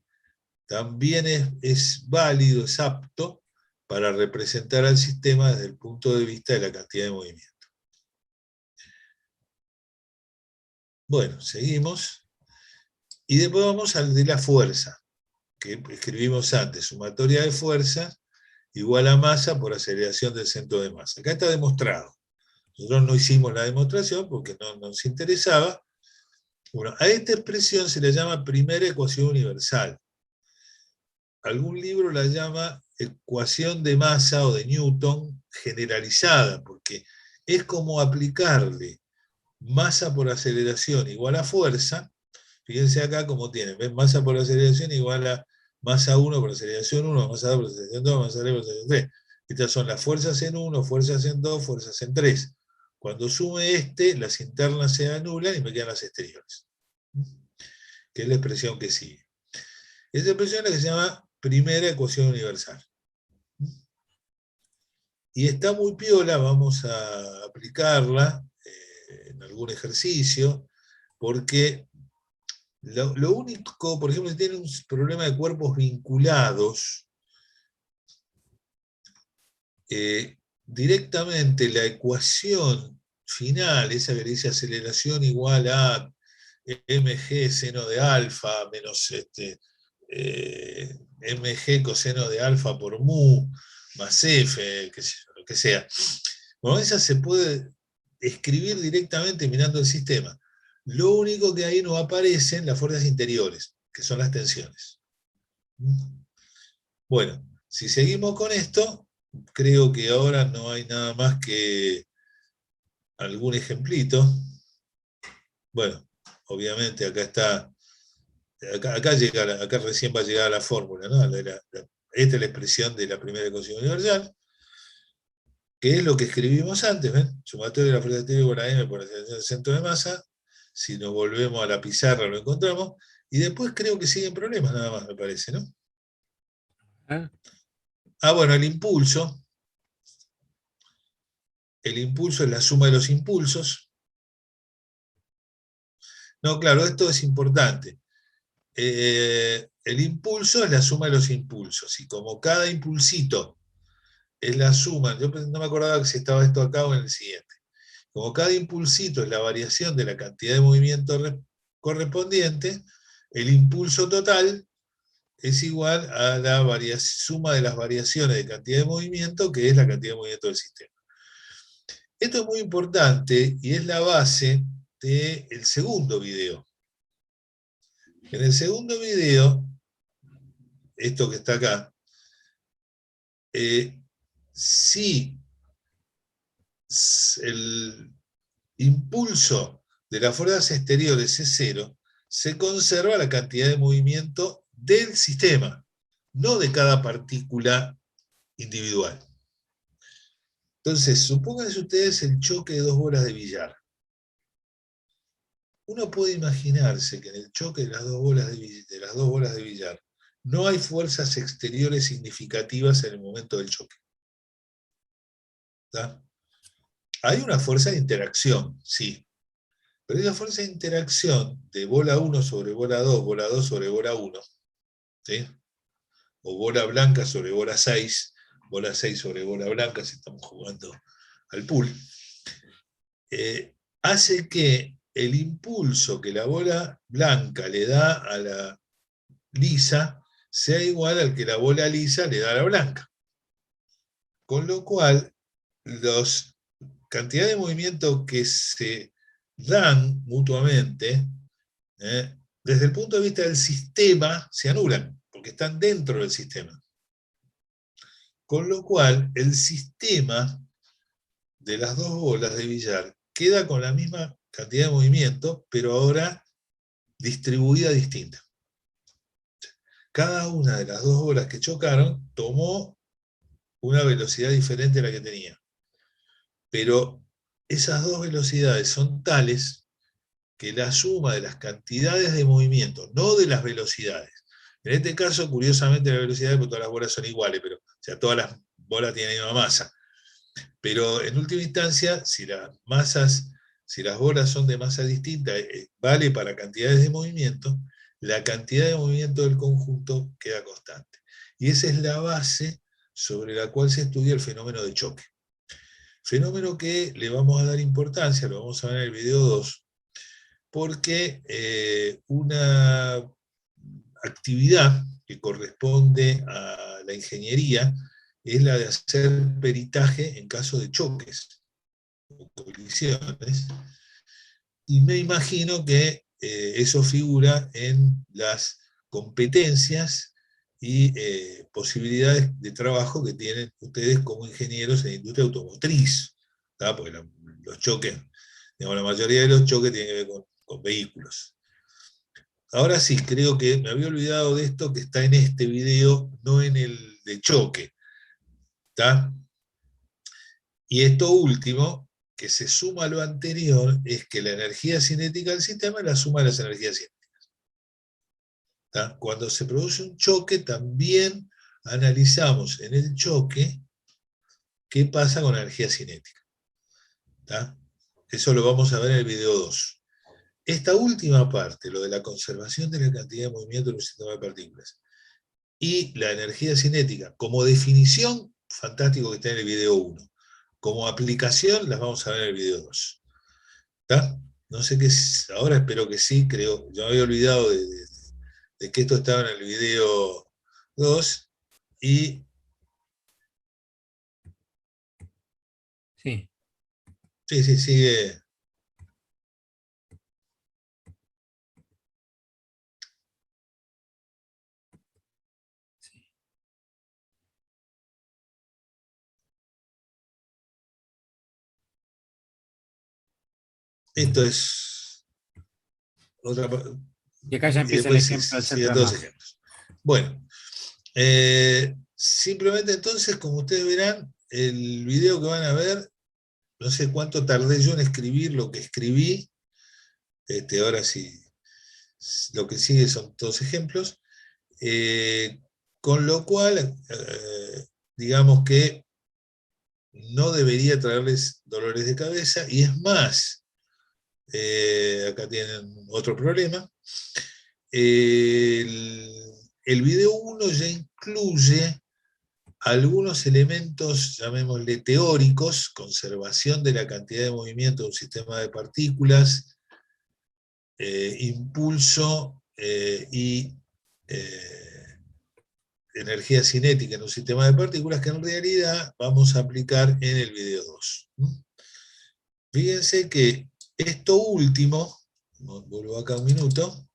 también es válido, es apto para representar al sistema desde el punto de vista de la cantidad de movimiento. Bueno, seguimos. Y después vamos al de la fuerza, que escribimos antes, sumatoria de fuerza igual a masa por aceleración del centro de masa. Acá está demostrado. Nosotros no hicimos la demostración porque no nos interesaba. Bueno, a esta expresión se le llama primera ecuación universal. Algún libro la llama ecuación de masa o de Newton generalizada, porque es como aplicarle masa por aceleración igual a fuerza. Fíjense acá cómo tienen, ¿ven? Masa por aceleración igual a masa 1 por aceleración 1, masa 2 por aceleración 2, masa 3 por aceleración 3. Estas son las fuerzas en 1, fuerzas en 2, fuerzas en 3. Cuando sume las internas se anulan y me quedan las exteriores, que es la expresión que sigue. Esa expresión es la que se llama primera ecuación universal. Y está muy piola, vamos a aplicarla en algún ejercicio, porque lo único, por ejemplo, si tiene un problema de cuerpos vinculados, directamente la ecuación final, esa que dice aceleración igual a mg seno de alfa menos mg coseno de alfa por mu más f, lo que sea. Bueno, esa se puede escribir directamente mirando el sistema. Lo único que ahí no aparecen las fuerzas interiores, que son las tensiones. Bueno, si seguimos con esto, creo que ahora no hay nada más que algún ejemplito. Bueno, obviamente acá está, acá recién va a llegar la fórmula, ¿no? Esta es la expresión de la primera ecuación universal, que es lo que escribimos antes, ¿ven? Sumatorio de la fuerza exterior por la m por la aceleración del centro de masa. Si nos volvemos a la pizarra lo encontramos. Y después creo que siguen problemas nada más, me parece, ¿no? Bueno, el impulso. El impulso es la suma de los impulsos. No, claro, esto es importante. El impulso es la suma de los impulsos. Y como cada impulsito es la suma, yo no me acordaba si estaba esto acá o en el siguiente. Como cada impulsito es la variación de la cantidad de movimiento correspondiente, el impulso total es igual a la suma de las variaciones de cantidad de movimiento, que es la cantidad de movimiento del sistema. Esto es muy importante y es la base del segundo video. En el segundo video, esto que está acá, si el impulso de las fuerzas exteriores es cero, se conserva la cantidad de movimiento del sistema, no de cada partícula individual. Entonces, supónganse ustedes el choque de dos bolas de billar. Uno puede imaginarse que en el choque de las dos bolas de billar no hay fuerzas exteriores significativas en el momento del choque. ¿Está? Hay una fuerza de interacción, sí. Pero esa fuerza de interacción de bola 1 sobre bola 2 sobre bola 1, ¿sí? O bola blanca sobre bola 6 sobre bola blanca, si estamos jugando al pool, hace que el impulso que la bola blanca le da a la lisa sea igual al que la bola lisa le da a la blanca. Con lo cual, las cantidades de movimiento que se dan mutuamente, desde el punto de vista del sistema, se anulan, porque están dentro del sistema. Con lo cual, el sistema de las dos bolas de billar queda con la misma cantidad de movimiento, pero ahora distribuida distinta. Cada una de las dos bolas que chocaron tomó una velocidad diferente a la que tenía. Pero esas dos velocidades son tales que la suma de las cantidades de movimiento, no de las velocidades. En este caso, curiosamente, las velocidades, porque todas las bolas son iguales, pero, o sea, todas las bolas tienen la misma masa. Pero en última instancia, si las bolas son de masa distinta, vale para cantidades de movimiento, la cantidad de movimiento del conjunto queda constante. Y esa es la base sobre la cual se estudia el fenómeno de choque. Fenómeno que le vamos a dar importancia, lo vamos a ver en el video 2, porque una actividad que corresponde a la ingeniería es la de hacer peritaje en caso de choques o colisiones, y me imagino que eso figura en las competencias y posibilidades de trabajo que tienen ustedes como ingenieros en la industria automotriz, ¿tá? Porque los choques, digamos, la mayoría de los choques tienen que ver con vehículos. Ahora sí, creo que me había olvidado de esto que está en este video, no en el de choque. ¿Está? Y esto último, que se suma a lo anterior, es que la energía cinética del sistema es la suma de las energías cinéticas. ¿tá? Cuando se produce un choque, también analizamos en el choque qué pasa con la energía cinética. ¿Tá? Eso lo vamos a ver en el video 2. Esta última parte, lo de la conservación de la cantidad de movimiento en un sistema de partículas y la energía cinética, como definición, fantástico que está en el video 1. Como aplicación, las vamos a ver en el video 2. ¿Tá? No sé qué es, ahora espero que sí, creo. Yo me había olvidado de que esto estaba en el video 2 y... Sí. Sí, sigue. Esto es otra. Y acá ya Y empieza el después ejemplo del siguen centro de todos masa. ejemplos. Bueno, simplemente entonces, como ustedes verán, el video que van a ver, no sé cuánto tardé yo en escribir lo que escribí. Ahora sí, lo que sigue son todos ejemplos. Con lo cual, digamos que no debería traerles dolores de cabeza, y es más, acá tienen otro problema. El video 1 ya incluye algunos elementos, llamémosle teóricos, conservación de la cantidad de movimiento de un sistema de partículas, impulso y energía cinética en un sistema de partículas, que en realidad vamos a aplicar en el video 2. Fíjense que esto último, vuelvo acá un minuto,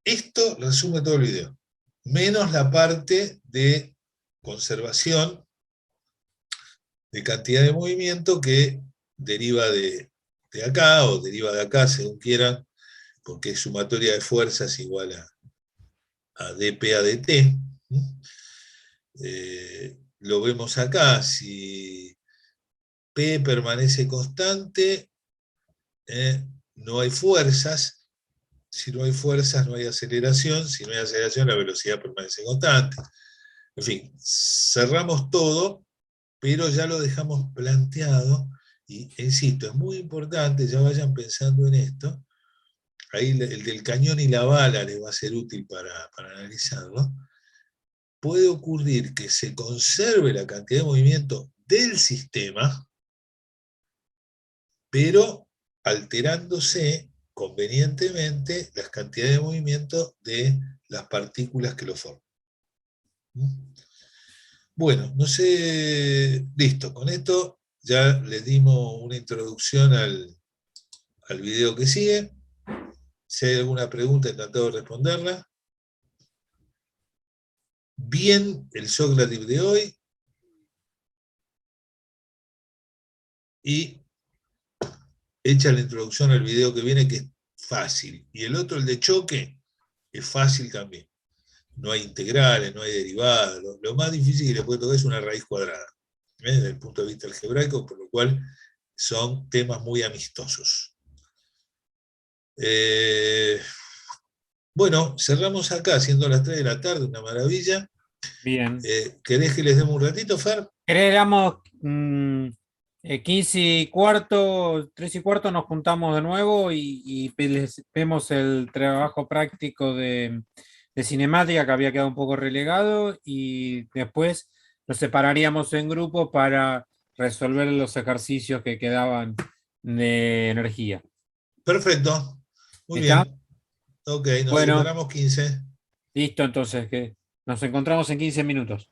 esto resume todo el video, menos la parte de conservación de cantidad de movimiento que deriva de acá, o deriva de acá, según quieran, porque es sumatoria de fuerzas igual a dp a dt. Lo vemos acá, si P permanece constante, no hay fuerzas. Si no hay fuerzas, no hay aceleración. Si no hay aceleración, la velocidad permanece constante. En fin, cerramos todo, pero ya lo dejamos planteado. Y insisto, es muy importante, ya vayan pensando en esto. Ahí el del cañón y la bala les va a ser útil para analizarlo. Puede ocurrir que se conserve la cantidad de movimiento del sistema, pero alterándose convenientemente las cantidades de movimiento de las partículas que lo forman. Bueno, no sé, listo, con esto ya les dimos una introducción al video que sigue. Si hay alguna pregunta, encantado de responderla. Bien el Sócrates de hoy. Y hecha la introducción al video que viene, que es fácil. Y el otro, el de choque, es fácil también. No hay integrales, no hay derivadas. Lo más difícil que le puede tocar es una raíz cuadrada, desde el punto de vista algebraico, por lo cual son temas muy amistosos. Bueno, cerramos acá, siendo las 3 de la tarde, una maravilla. Bien. ¿Querés que les demos un ratito, Fer? Creamos 15:15, 3:15 nos juntamos de nuevo y les vemos el trabajo práctico de cinemática que había quedado un poco relegado, y después los separaríamos en grupos para resolver los ejercicios que quedaban de energía. Perfecto. Muy ¿Está? bien. Ok, nos Bueno, separamos 15. listo, entonces, que nos encontramos en 15 minutos.